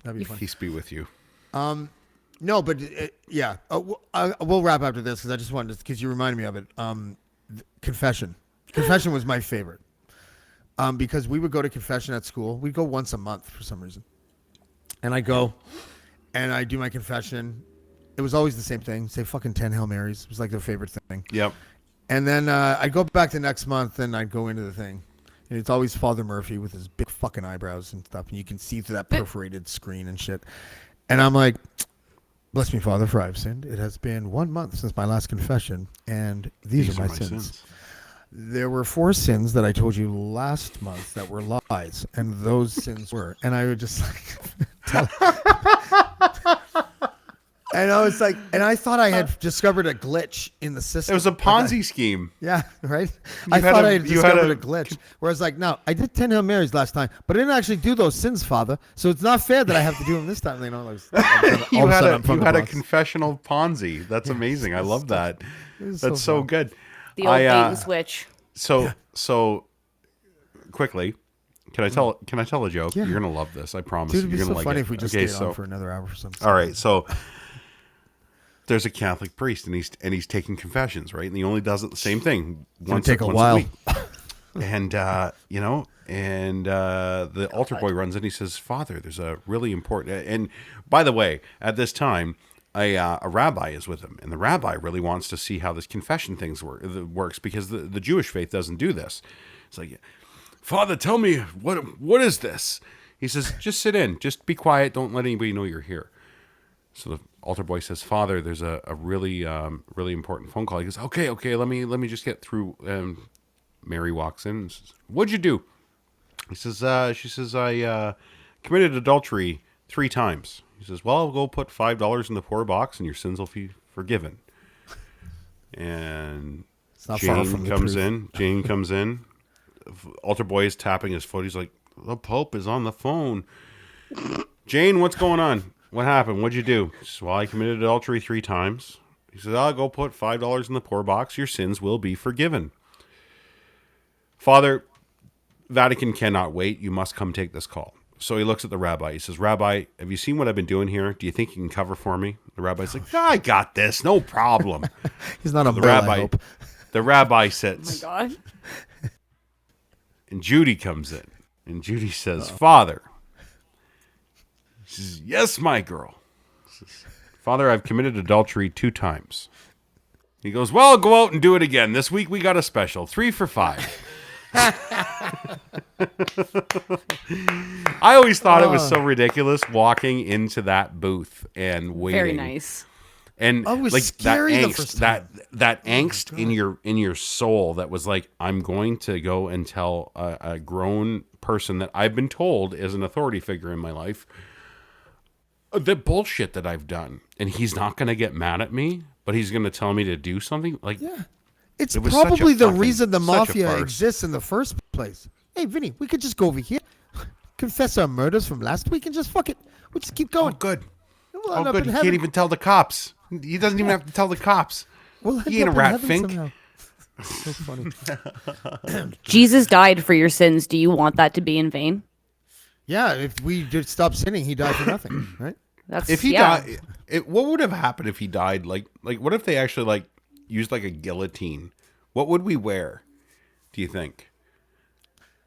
That'd be fun.
Peace be with you.
No, but yeah, we'll wrap after this because I just wanted to, because you reminded me of it. Confession. Confession was my favorite because we would go to confession at school. We'd go once a month for some reason. And I go and I do my confession. It was always the same thing. Say fucking 10 Hail Marys. It was like their favorite thing.
Yep.
And then I'd go back the next month and I'd go into the thing. And it's always Father Murphy with his big fucking eyebrows and stuff. And you can see through that perforated screen and shit. And I'm like, bless me, Father, for I've sinned. It has been 1 month since my last confession. And these are my sins. There were 4 sins that I told you last month that were lies. And those sins were. And I would just like... And I was like, and I thought I had discovered a glitch in the system.
It was a
Like I-
Ponzi scheme.
Yeah, right.
You
I
had
thought
a-
I had
you had
discovered
a-
a glitch. Where I was like, no, I did 10 Hail Marys last time, but I didn't actually do those sins, Father. So it's not fair that I have to do them this time. You know,
You had a confessional Ponzi. That's amazing. I love that.
was
That's
so
so
fun.
good.
The old bait and switch.
So quickly, can I tell a joke?
Yeah.
You're gonna love this. I promise.
Dude, it'd be
You're
so
gonna like
funny
it.
if we just
Okay,
stayed on for another hour or something.
all right, so there's a Catholic priest, and he's taking confessions, right? And he only does it the same thing once
take a
once
while.
week. And the altar boy runs in. He says, "Father, there's a really important." And by the way, at this time, a rabbi is with him, and the rabbi really wants to see how this confession things works because the Jewish faith doesn't do this. It's like, Father, tell me what is this? He says, just sit in, just be quiet, don't let anybody know you're here. So the altar boy says, Father, there's a really really important phone call. He goes, okay, let me just get through. Mary walks in and says, what'd you do? He says, she says, I committed adultery 3 times. He says, well, I'll go put $5 in the poor box and your sins will be forgiven. And
not far
Jane
from the
comes
truth.
in. Jane comes in. Altar boy is tapping his foot. He's like, the Pope is on the phone. Jane, what's going on? What happened? What'd you do? She says, well, I committed adultery 3 times. He says, I'll go put $5 in the poor box. Your sins will be forgiven. Father, Vatican cannot wait. You must come take this call. So he looks at the rabbi. He says, Rabbi, have you seen what I've been doing here? Do you think you can cover for me? The rabbi's like, I got this. No problem.
He's not a
The
bull, I
rabbi,
hope.
the rabbi
Oh my
sits.
God.
And Judy comes in. And Judy says, Father. She says, yes, my girl. She Father, I've committed adultery 2 times. He goes, well, go out and do it again. This week we got a special, 3 for $5. I always thought it was so ridiculous walking into that booth and waiting.
Very nice.
And
Oh, it was
like
scary
that
the
angst,
first time.
that angst in your soul that was like, I'm going to go and tell a grown person that I've been told is an authority figure in my life the bullshit that I've done, and he's not going to get mad at me, but he's going to tell me to do something. Like,
Yeah. It's
It was such a
probably the
fucking-
reason the
such a
mafia
farce.
exists in the first place. Hey, Vinny, we could just go over here, confess our murders from last week, and just fuck it. We'll just keep
oh
going.
good,
We'll end
oh
up
good.
in
He
heaven.
can't even tell the cops. He doesn't even have to tell the cops.
We'll end
He ain't a
up in
rat
heaven
fink.
somehow. So funny.
Jesus died for your sins. Do you want that to be in vain?
Yeah, if we did stop sinning, he died for nothing, right?
That's
If he
yeah.
died, what would have happened if he died? Like, what if they actually like used like a guillotine? What would we wear? Do you think?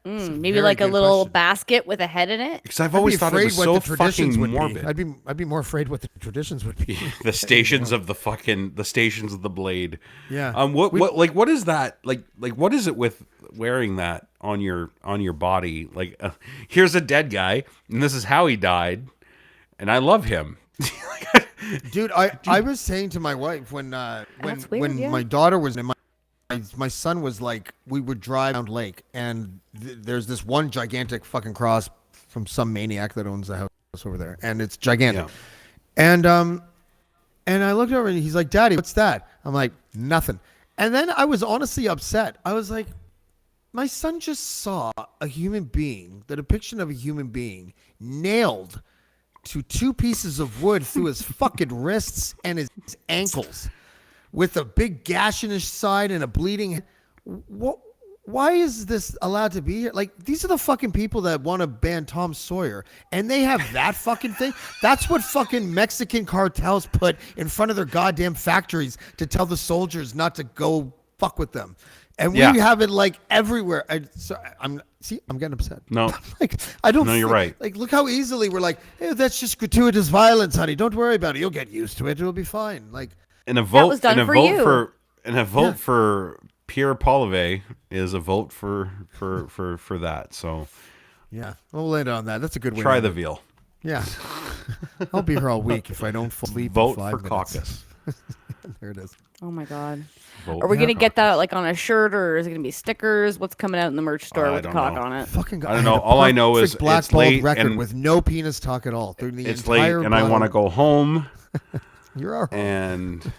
Maybe
very
like a
good
little
question.
basket with a head in it.
Because I've
I'd be
always thought it
afraid
was
what
so
the traditions
fucking
would
morbid.
be. I'd be more afraid what the traditions would be.
The stations of the stations of the blade.
Yeah.
What is that like what is it with wearing that on your body? Like here's a dead guy and this is how he died and I love him.
Dude, I was saying to my wife when
That's weird,
when
yeah.
my daughter was in my son was like, we would drive down lake and there's this one gigantic fucking cross from some maniac that owns the house over there, and it's gigantic.
Yeah.
And I looked over and he's like, Daddy, what's that? I'm like, nothing. And then I was honestly upset. I was like, my son just saw a human being, the depiction of a human being nailed to 2 pieces of wood through his fucking wrists and his ankles with a big gash in his side and a bleeding. What? Why is this allowed to be here? Like, these are the fucking people that want to ban Tom Sawyer, and they have that fucking thing. That's what fucking Mexican cartels put in front of their goddamn factories to tell the soldiers not to go fuck with them. And we
Yeah.
have it like everywhere. I'm getting upset.
No.
Like, I don't.
No, you're right.
Like, look how easily we're like, hey, that's just gratuitous violence, honey. Don't worry about it. You'll get used to it. It'll be fine. Like,
And a vote
was done
and a
for
vote
you.
for and a vote for Pierre Polivé is a vote for that. So
yeah, we'll land on that. That's a good way.
try
to
the
end it.
veal.
Yeah, I'll be here all week if I don't fall asleep. in
Vote
5
for
minutes.
caucus.
There it is.
Oh my god.
Vote
Are we
for
gonna get that
caucus.
like on a shirt, or is it gonna be stickers? What's coming out in the merch store
I
with the
don't
cock
know.
on it?
Fucking.
I don't know. All I know is it's
blackballed
late
record
and
with no penis talk at all. Through the
It's late
entire
and I want to
bottle.
go home
You're our home.
and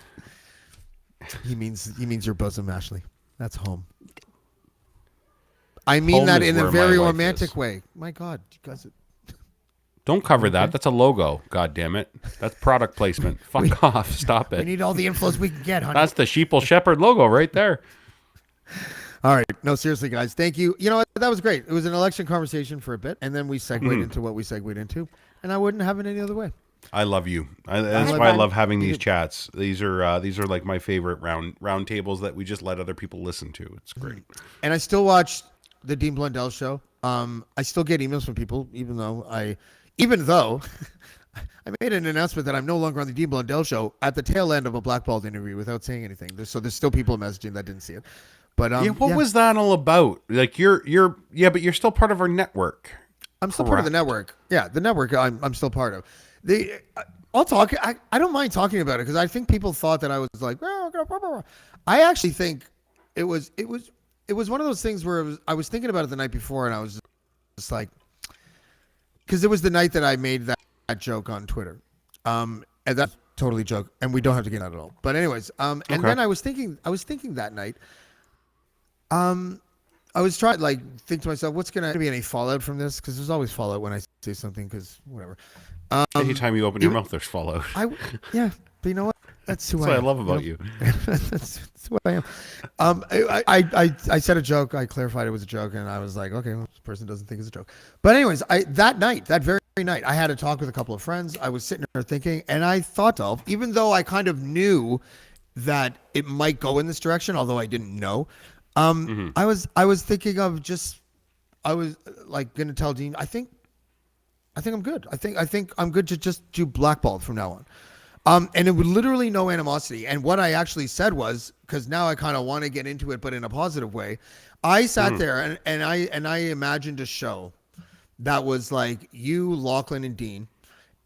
He means your bosom, Ashley. That's home. I mean
Home
that
is
in a
where
very
my life
romantic
is.
way. My God, you guys.
don't cover that. That's a logo. God damn it. That's product placement. Fuck off. Stop
We
it.
need all the inflows we can get, honey.
That's the Sheeple Shepherd logo right there.
All right. No, seriously, guys. Thank you. You know what? That was great. It was an election conversation for a bit, and then we segued into what we segued into, and I wouldn't have it any other way.
I love you. That's
Had
why I
fun.
love having these chats. These are like my favorite round tables that we just let other people listen to. It's great.
And I still watch the Dean Blundell show. I still get emails from people, even though I made an announcement that I'm no longer on the Dean Blundell show at the tail end of a Blackballed interview without saying anything. There's still people messaging that didn't see it. But
What was that all about? Like but you're still part of our network.
I'm still part of the network. Yeah, the network I'm still part of. I'll talk. I don't mind talking about it because I think people thought that I was like, I actually think it was one of those things where I was thinking about it the night before and I was just like, because it was the night that I made that joke on Twitter. And that's totally a joke and we don't have to get that at all. But anyways, and then I was thinking that night, I was trying to think to myself, what's going to be any fallout from this? Because there's always fallout when I say something because whatever.
Anytime you open your mouth, there's fallout.
But you know what? That's who
That's
I
what
am.
I love about you.
That's who I am. I said a joke. I clarified it was a joke, and I was like, okay, well, this person doesn't think it's a joke. But anyways, that very night, I had a talk with a couple of friends. I was sitting there thinking, and I thought of, even though I kind of knew that it might go in this direction, although I didn't know. I was thinking of I was like going to tell Dean, I think I think I'm good. I think I'm good to just do Blackballed from now on. And it would literally no animosity. And what I actually said was, because now I kind of want to get into it, but in a positive way. I sat there and I imagined a show that was like you, Lachlan, and Dean.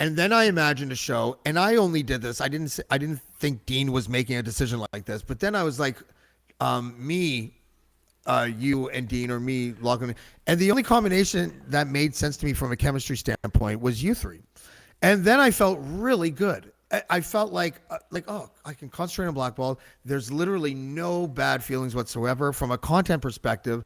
And then I imagined a show, and I only did this. I didn't think Dean was making a decision like this. But then I was like, me, you and Dean, or me, Lachlan. And the only combination that made sense to me from a chemistry standpoint was you three. And then I felt really good. I felt like, oh, I can concentrate on Blackballed. There's literally no bad feelings whatsoever. From a content perspective,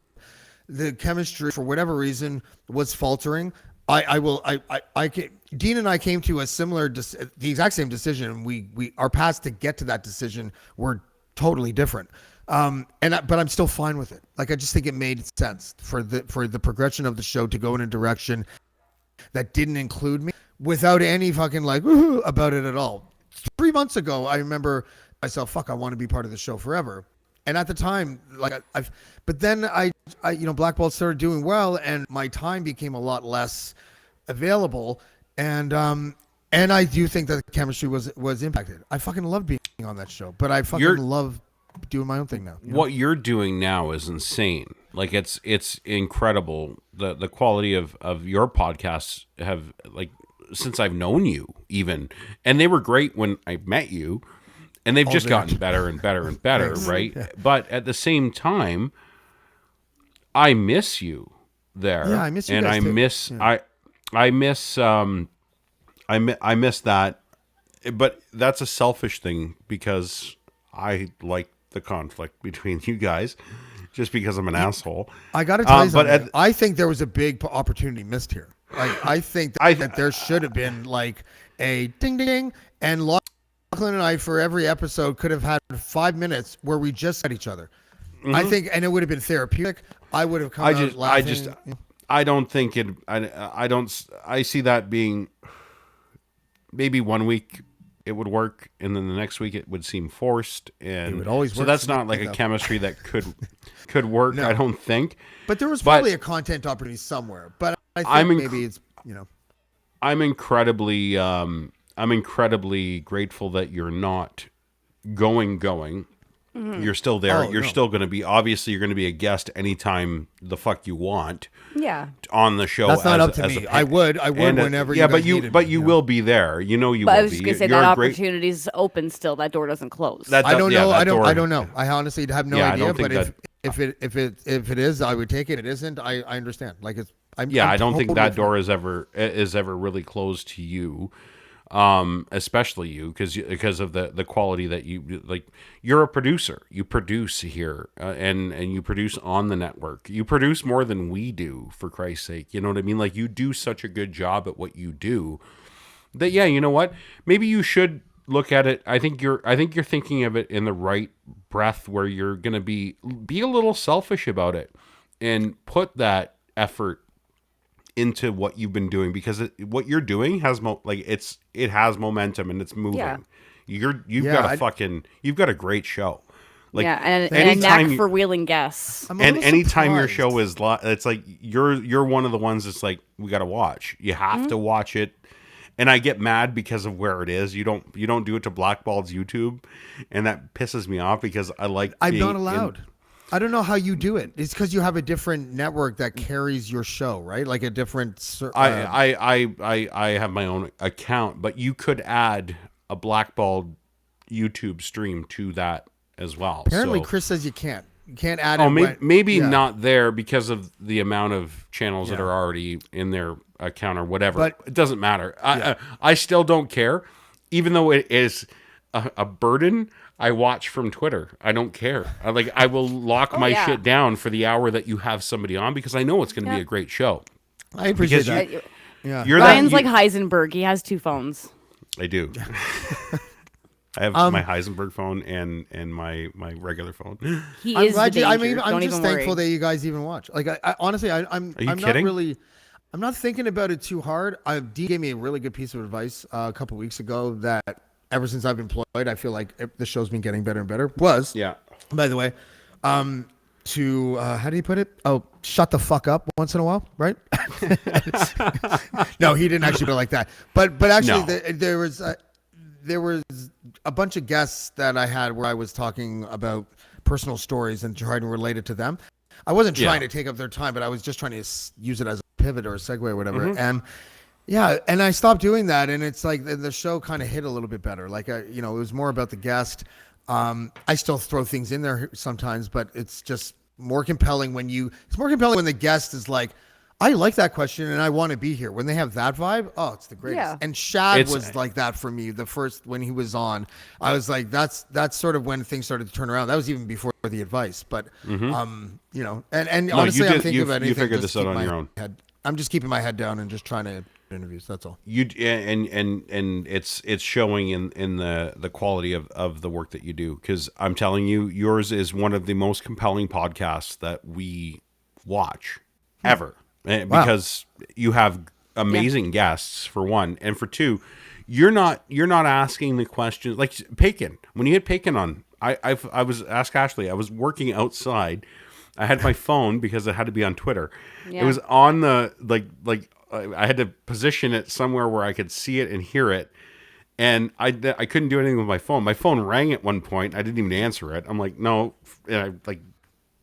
the chemistry, for whatever reason, was faltering. Dean and I came to a similar, the exact same decision. Our paths to get to that decision were totally different. But I'm still fine with it. Like, I just think it made sense for the progression of the show to go in a direction that didn't include me, without any fucking like about it at all. 3 months ago, I remember I said, fuck, I want to be part of the show forever. And at the time, like but then I Blackballed started doing well, and my time became a lot less available. And I do think that the chemistry was impacted. I fucking love being on that show, but I fucking love doing my own thing now.
What you're doing now is insane. Like, it's incredible. The quality of your podcasts have, like, since I've known you, even, and they were great when I met you, and they've just gotten better and better and better, right? Yeah. But at the same time, I miss you there.
Yeah, I miss you
and
guys
I
too.
miss
Yeah.
I miss that. But that's a selfish thing, because I like the conflict between you guys, just because I'm an asshole.
I got to tell you
but
something. I think there was a big opportunity missed here. Like, I think that there should have been like a ding ding, and Lachlan and I, for every episode, could have had 5 minutes where we just said each other. I think, and it would have been therapeutic. I would have come out laughing.
I don't think it. I see that being maybe 1 week it would work, and then the next week it would seem forced, and
it would always
so
work
that's
for me,
not like a
though.
chemistry that could work.
No.
I don't think.
But there was probably a content opportunity somewhere. But I think maybe it's
I'm incredibly grateful that you're not going. You're still there.
Oh,
You're
no.
still going to be, obviously you're going to be a guest anytime the fuck you want.
Yeah.
On the show.
That's not up to
as
me.
a-
I would
and,
whenever.
Yeah,
you
but
guys
you
needed
but
me,
you will be there. You know you
But
will
I was just
be.
gonna say
You're
that
a great-
opportunity's open still. That door doesn't close.
That
I don't know.
that
I
door-
don't know. I honestly have no
Yeah, I
idea.
don't think
But if it is, I would take it. It isn't. I understand. Like, it's.
I don't think
totally
that
fine.
door is ever really closed to you, especially you, because of the quality that you like. You're a producer. You produce here, and you produce on the network. You produce more than we do, for Christ's sake. You know what I mean? Like, you do such a good job at what you do that, yeah, you know what? Maybe you should look at it. I think you're thinking of it in the right breath, where you're gonna be a little selfish about it and put that effort into what you've been doing, because what you're doing has it has momentum, and it's moving.
Yeah.
You've got a great show. Like,
yeah, and a
anytime
knack for wheeling guests.
I'm a
and
little
anytime your
surprised.
show is it's like you're one of the ones that's like, we got to watch. You have to watch it. And I get mad because of where it is. You don't do it to Blackballed's YouTube, and that pisses me off, because I like.
I'm
being
not allowed. I don't know how you do it. It's because you have a different network that carries your show, right? Like a different.
I have my own account, but you could add a Blackballed YouTube stream to that as well.
Apparently,
So-
Chris says you can't. You can't add
Oh,
it.
maybe
yeah.
not there because of the amount of channels that
Yeah.
are already in their account or whatever.
But-
it doesn't matter. I still don't care, even though it is a burden. I watch from Twitter. I don't care. I will lock my
yeah.
shit down for the hour that you have somebody on, because I know it's going to be a great show.
I appreciate
Because
that.
you-
Yeah.
You're
Ryan's
that,
like Heisenberg. He has two phones.
I do. I have my Heisenberg phone and my regular phone.
He
I'm
is
glad
the
you.
danger.
I'm
Don't
just
even
thankful
worry.
that you guys even watch. Like, I honestly, I'm
you
not
kidding?
really. I'm not thinking about it too hard. Dee gave me a really good piece of advice a couple weeks ago that ever since I've employed, I feel like the show's been getting better and better.
Yeah.
By the way, to how do you put it? Oh, shut the fuck up once in a while, right? No, he didn't actually put it like that. But actually,
No.
there was a bunch of guests that I had where I was talking about personal stories and trying to relate it to them. I wasn't trying to take up their time, but I was just trying to use it as a pivot or a segue or whatever. And yeah, and I stopped doing that, and it's like the show kind of hit a little bit better. Like, it was more about the guest. I still throw things in there sometimes, but it's just more compelling it's more compelling when the guest is like, I like that question and I want to be here. When they have that vibe, oh, it's the greatest.
Yeah.
And Shad was like that for me. The first, when he was on, I was like, that's sort of when things started to turn around. That was even before the advice, but and
No,
honestly, I'm thinking about anything.
You figured
just
this out
keep
on
my
your own.
I'm just keeping my head down and just trying to interviews. That's all.
And it's showing in the quality of the work that you do, because I'm telling you, yours is one of the most compelling podcasts that we watch ever. Because you have amazing guests, for one, and for two, you're not asking the questions like Pagan. When you had Pagan on, I was Ask Ashley. I was working outside. I had my phone because it had to be on Twitter.
Yeah.
It was on the like I had to position it somewhere where I could see it and hear it. And I couldn't do anything with my phone. My phone rang at one point. I didn't even answer it. I'm like, no. And I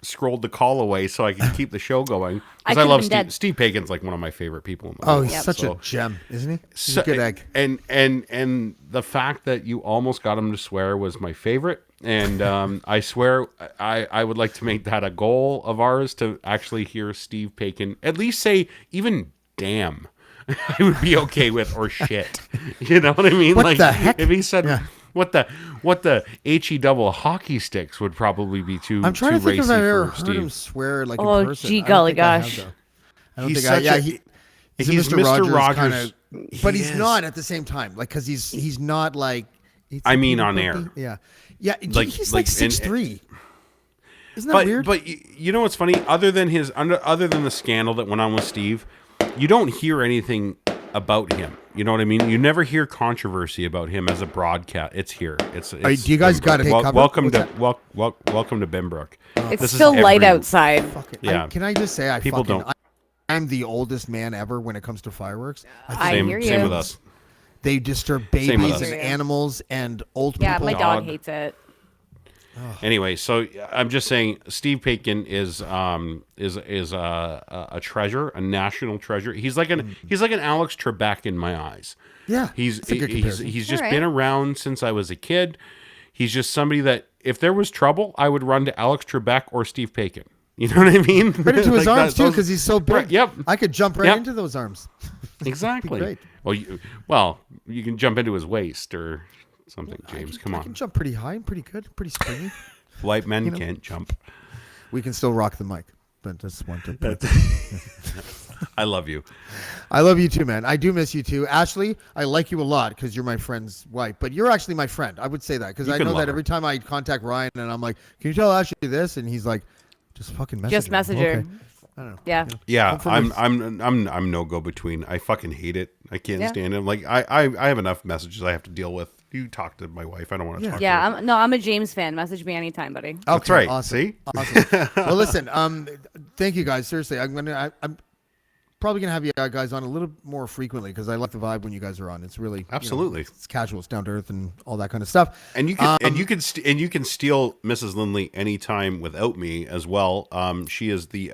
scrolled the call away so I could keep the show going. Because I love Steve. Steve Pagan's like one of my favorite people in the world.
He's such a gem, isn't he? He's a good egg.
And the fact that you almost got him to swear was my favorite. And I swear I would like to make that a goal of ours, to actually hear Steve Pagan at least say even damn. I would be okay with, or shit. You know what I mean?
What
like
the heck?
If he said what the HE double hockey sticks would probably be too.
I'm trying to think if I've ever heard
Steve.
him swear like in
Oh,
person.
gee golly gosh.
I don't
He's
think I.
such
Yeah,
he's Mr. Rogers.
But he's not at the same time. Like, because he's not like.
I mean, on air.
Yeah, yeah. He's
like
like 6'3". Isn't that weird?
But you know what's funny? Other than the scandal that went on with Steve, you don't hear anything about him. You know what I mean? You never hear controversy about him as a broadcast. It's here. It's
do you guys got to take cover?
Welcome to Bimbrook.
It's
This is
still light
every-
outside.
Yeah.
Can I just say
People don't.
I'm the oldest man ever when it comes to fireworks.
I hear you.
Same with us.
They disturb
Same with
babies
us.
and animals and old
Yeah,
people.
my dog hates it.
Anyway, so I'm just saying, Steve Pagan is a treasure, a national treasure. He's like an Alex Trebek in my eyes.
Yeah,
he's
that's a good comparison.
he's just
All right.
been around since I was a kid. He's just somebody that if there was trouble, I would run to Alex Trebek or Steve Pagan. You know what I mean?
Right into his
Like
arms too,
those-
because he's so big.
Right, yep.
I could jump right
Yep.
into those arms.
Exactly.
Great.
Well, you can jump into his waist or something. James, come
I can
on.
jump pretty high. I'm pretty good. Pretty springy.
White men can't jump.
We can still rock the mic, but that's one tip.
I love you.
I love you too, man. I do miss you too. Ashley, I like you a lot because you're my friend's wife, but you're actually my friend. I would say that because
You
I
can
know
love
that
her.
every time I contact Ryan and I'm like, can you tell Ashley this? And he's like, just fucking message
Just
her.
message her.
Okay. I don't know.
Yeah.
Yeah,
Hopefully-
I'm no go between. I fucking hate it. I can't
Yeah.
stand it. Like I have enough messages I have to deal with. You talk to my wife. I don't want to talk to her.
Yeah, I'm a James fan. Message me anytime, buddy.
That's
Okay,
right.
Awesome.
See?
Awesome. Well, listen. Thank you guys. Seriously, I'm probably gonna have you guys on a little more frequently because I like the vibe when you guys are on. It's really
Absolutely.
it's casual, it's down to earth, and all that kind of stuff.
And you can you can steal Mrs. Lindley anytime without me as well. She is the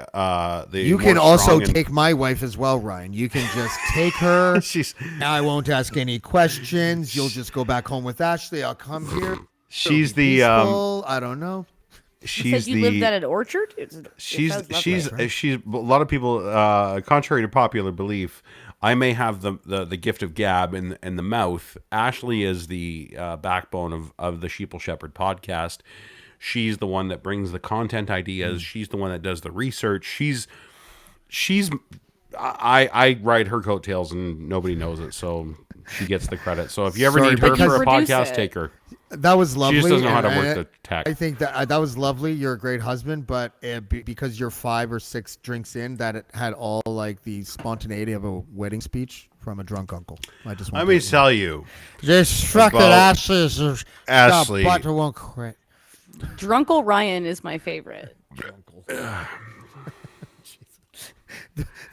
You
more
can also
strong and-
take my wife as well, Ryan. You can just take her.
She's
I won't ask any questions. You'll just go back home with Ashley. I'll come here.
she's
It'll be
the
peaceful. I don't know.
You
she's
said you lived at an orchard? It
she's
sounds lovely.
she's a lot of people contrary to popular belief, I may have the gift of gab and the mouth. Ashley is the backbone of the Sheeple Shepherd podcast. She's the one that brings the content ideas. She's the one that does the research. I ride her coattails and nobody knows it, so she gets the credit. So if you ever
Sorry,
need her
because-
for a
Produce
podcast,
it.
take her.
That was lovely.
She just doesn't know how to
and
work the tech.
I think that was lovely. You're a great husband, but because you're 5 or 6 drinks in, that it had all like the spontaneity of a wedding speech from a drunk uncle. I just want
Let me tell you,
this fucking
about
Ashley.
Ashley.
Butt won't quit.
Drunkle Ryan is my favorite.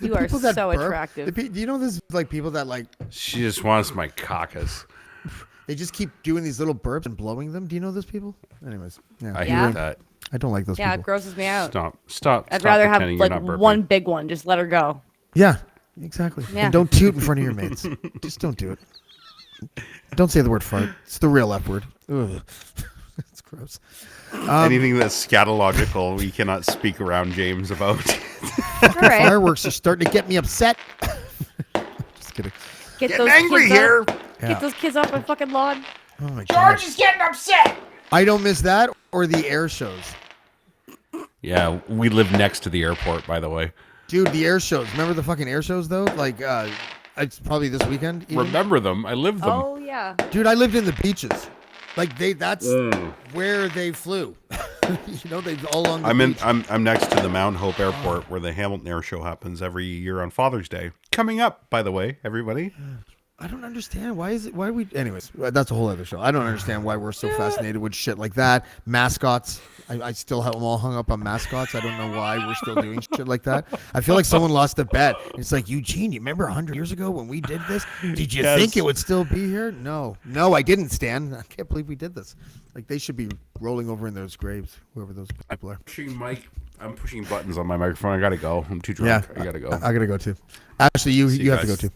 You are
people that
so
burp,
attractive.
do you know there's like people that like
She just wants my caucus.
they just keep doing these little burps and blowing them? Do you know those people? Anyways, yeah.
I
Yeah.
hate that.
I don't like those
Yeah, it
people.
grosses me out.
Stop.
I'd rather have
pretending
like
you're not burping.
one big one. Just let her go.
Yeah, exactly.
Yeah.
And don't toot in front of your mates. Just don't do it. Don't say the word fart. It's the real F word. Ugh. It's gross.
Anything that's scatological, we cannot speak around James about.
All right.
Fireworks are starting to get me upset. Just kidding.
Get
Getting
those
angry
kids
here.
Up.
Yeah.
Get those kids off my fucking lawn.
Oh my God.
is getting upset.
I don't miss that or the air shows.
Yeah, we live next to the airport, by the way.
Dude, the air shows. Remember the fucking air shows though? Like, it's probably this weekend. even.
Remember them? I lived them.
Oh yeah.
Dude, I lived in the beaches. Like that's where they flew. You know, they all along the beach.
I'm next to the Mount Hope Airport where the Hamilton Air Show happens every year on Father's Day. Coming up, by the way, everybody.
I don't understand. Why we anyways, that's a whole other show. I don't understand why we're so fascinated with shit like that. Mascots. I still have them all hung up on mascots. I don't know why we're still doing shit like that. I feel like someone lost a bet. It's like, Eugene, you remember 100 years ago when we did this? Did you
Yes.
think it would still be here? No, I didn't, Stan. I can't believe we did this. Like, they should be rolling over in those graves, whoever those people are.
I'm pushing buttons on my microphone. I gotta go. I'm too drunk. I gotta go.
I gotta go too. Actually, you
you
have to
guys.
go too.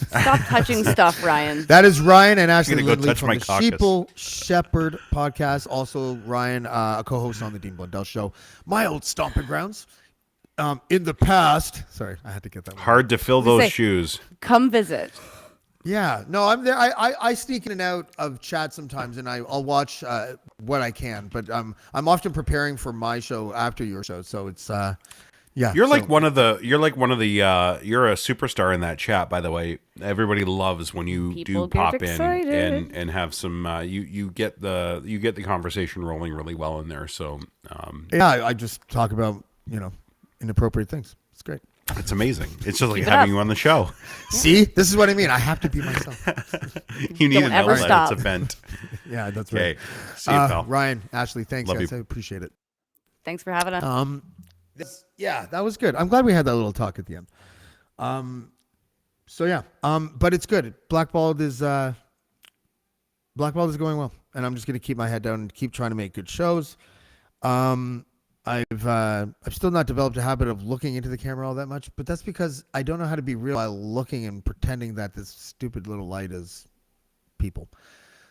Stop touching stuff, Ryan.
That is Ryan and Ashley
I'm gonna go
Lindley
touch
from
my
the
caucus.
Sheeple Shepherd podcast. Also, Ryan, a co-host on the Dean Blundell Show. My old stomping grounds. In the past, sorry, I had to get that one.
Hard to fill those
Say-
shoes.
Come visit.
Yeah, no, I'm there. I sneak in and out of chat sometimes, and I'll watch what I can. But I'm often preparing for my show after your show, so it's yeah.
You're
so-
like one of the. You're a superstar in that chat. By the way, everybody loves when you
People
do
get
pop
excited.
in and have some. You get the conversation rolling really well in there. So
yeah. I just talk about inappropriate things. It's great.
it's amazing. It's just like
Keep it
having
up.
you on the show.
See, this is what I mean. I have to be myself.
You need
Don't
to
ever
know that
stop.
it's a vent.
Yeah, that's
Okay,
right.
see you, pal.
Ryan, Ashley, thanks,
Love
guys.
you.
I appreciate it.
Thanks for having us.
Yeah, that was good. I'm glad we had that little talk at the end. So yeah, but it's good. Blackballed is going well, and I'm just gonna keep my head down and keep trying to make good shows. I've still not developed a habit of looking into the camera all that much, but that's because I don't know how to be real by looking and pretending that this stupid little light is people.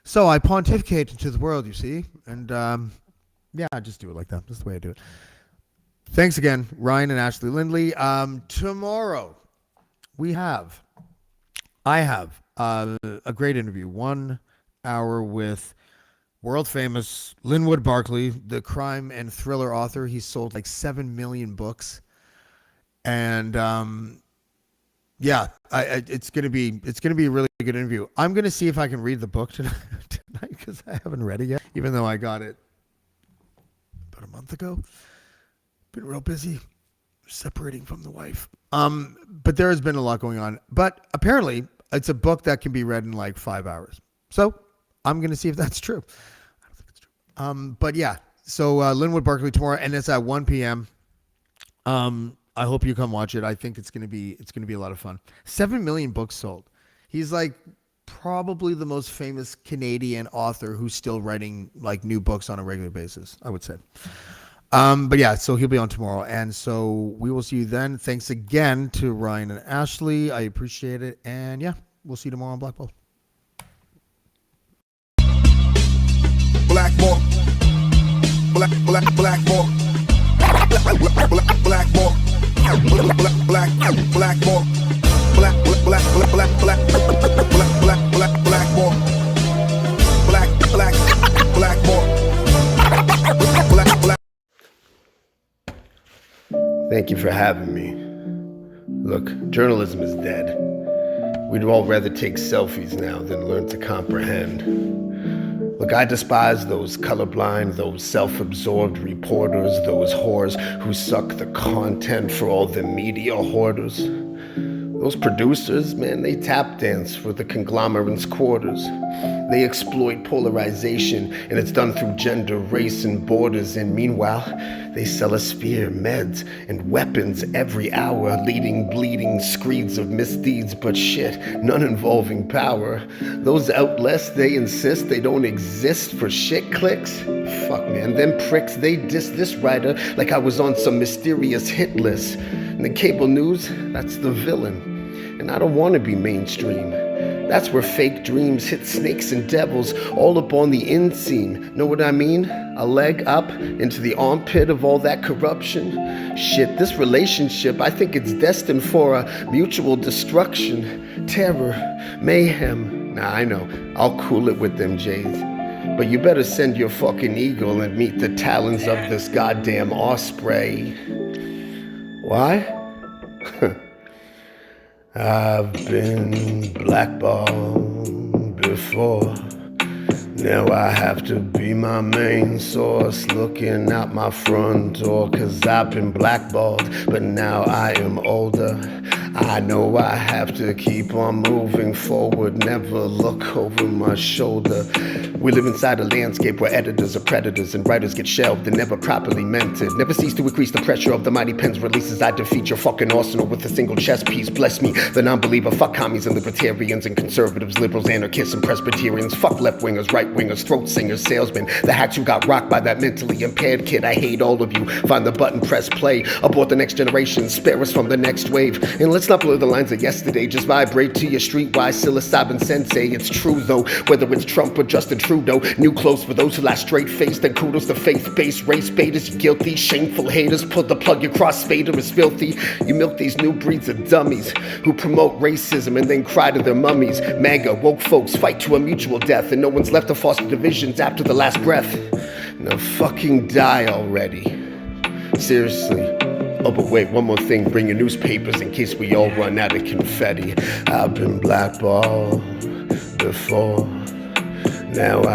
So I pontificate into the world, you see, and yeah, I just do it like that. That's the way I do it. Thanks again, Ryan and Ashley Lindley. Tomorrow I have a great interview, 1 hour with world famous Linwood Barkley, the crime and thriller author. He's sold like 7 million books, and yeah, it's gonna be a really good interview. I'm gonna see if I can read the book tonight because I haven't read it yet, even though I got it about a month ago. Been real busy separating from the wife. But there has been a lot going on. But apparently it's a book that can be read in like 5 hours. So I'm going to see if that's true. I don't think it's true. But yeah, so Linwood Barkley tomorrow, and it's at 1 p.m. I hope you come watch it. I think it's going to be a lot of fun. 7 million books sold. He's like probably the most famous Canadian author who's still writing like new books on a regular basis, I would say. But yeah, so he'll be on tomorrow. And so we will see you then. Thanks again to Ryan and Ashley. I appreciate it. And yeah, we'll see you tomorrow on Blackballed.
Blackballed. Blackballed. Blackballed. Blackballed.
Thank you for having me. Look, journalism is dead. We'd all rather take selfies now than learn to comprehend. Look, I despise those colorblind, those self-absorbed reporters, those whores who suck the content for all the media hoarders. Those producers, man, they tap dance for the conglomerate's quarters. They exploit polarization, and it's done through gender, race, and borders. And meanwhile, they sell us fear, meds, and weapons every hour, leading bleeding screeds of misdeeds, but shit, none involving power. Those outlets, they insist they don't exist for shit clicks. Fuck, man, them pricks, they diss this writer like I was on some mysterious hit list. And the cable news, that's the villain. And I don't want to be mainstream. That's where fake dreams hit snakes and devils all up on the inseam. Know what I mean? A leg up into the armpit of all that corruption. Shit, this relationship, I think it's destined for a mutual destruction. Terror, mayhem. Nah, I know, I'll cool it with them J's. But you better send your fucking eagle and meet the talons of this goddamn osprey. Why? I've been blackballed before. Now I have to be my main source, looking out my front door, 'cause I've been blackballed, but now I am older. I know I have to keep on moving forward, never look over my shoulder. We live inside a landscape where editors are predators and writers get shelved and never properly mentored. Never cease to increase the pressure of the mighty pen's releases. I defeat your fucking arsenal with a single chess piece. Bless me, the non-believer. Fuck commies and libertarians and conservatives, liberals, anarchists and Presbyterians. Fuck left-wingers, right-wingers, throat singers, salesmen, the hacks who got rocked by that mentally impaired kid. I hate all of you. Find the button, press play. Abort the next generation, spare us from the next wave. And let's not blur the lines of yesterday. Just vibrate to your streetwise psilocybin sensei. It's true though, whether it's Trump or Justin Trudeau. New clothes for those who lie straight-faced, and kudos to faith-based race baiters. You guilty, shameful haters. Pull the plug, your crossfader is filthy. You milk these new breeds of dummies who promote racism and then cry to their mummies. MAGA, woke folks fight to a mutual death, and no one's left to foster divisions after the last breath. Now fucking die already. Seriously. Oh, but wait, one more thing. Bring your newspapers in case we all run out of confetti. I've been blackballed before. Now I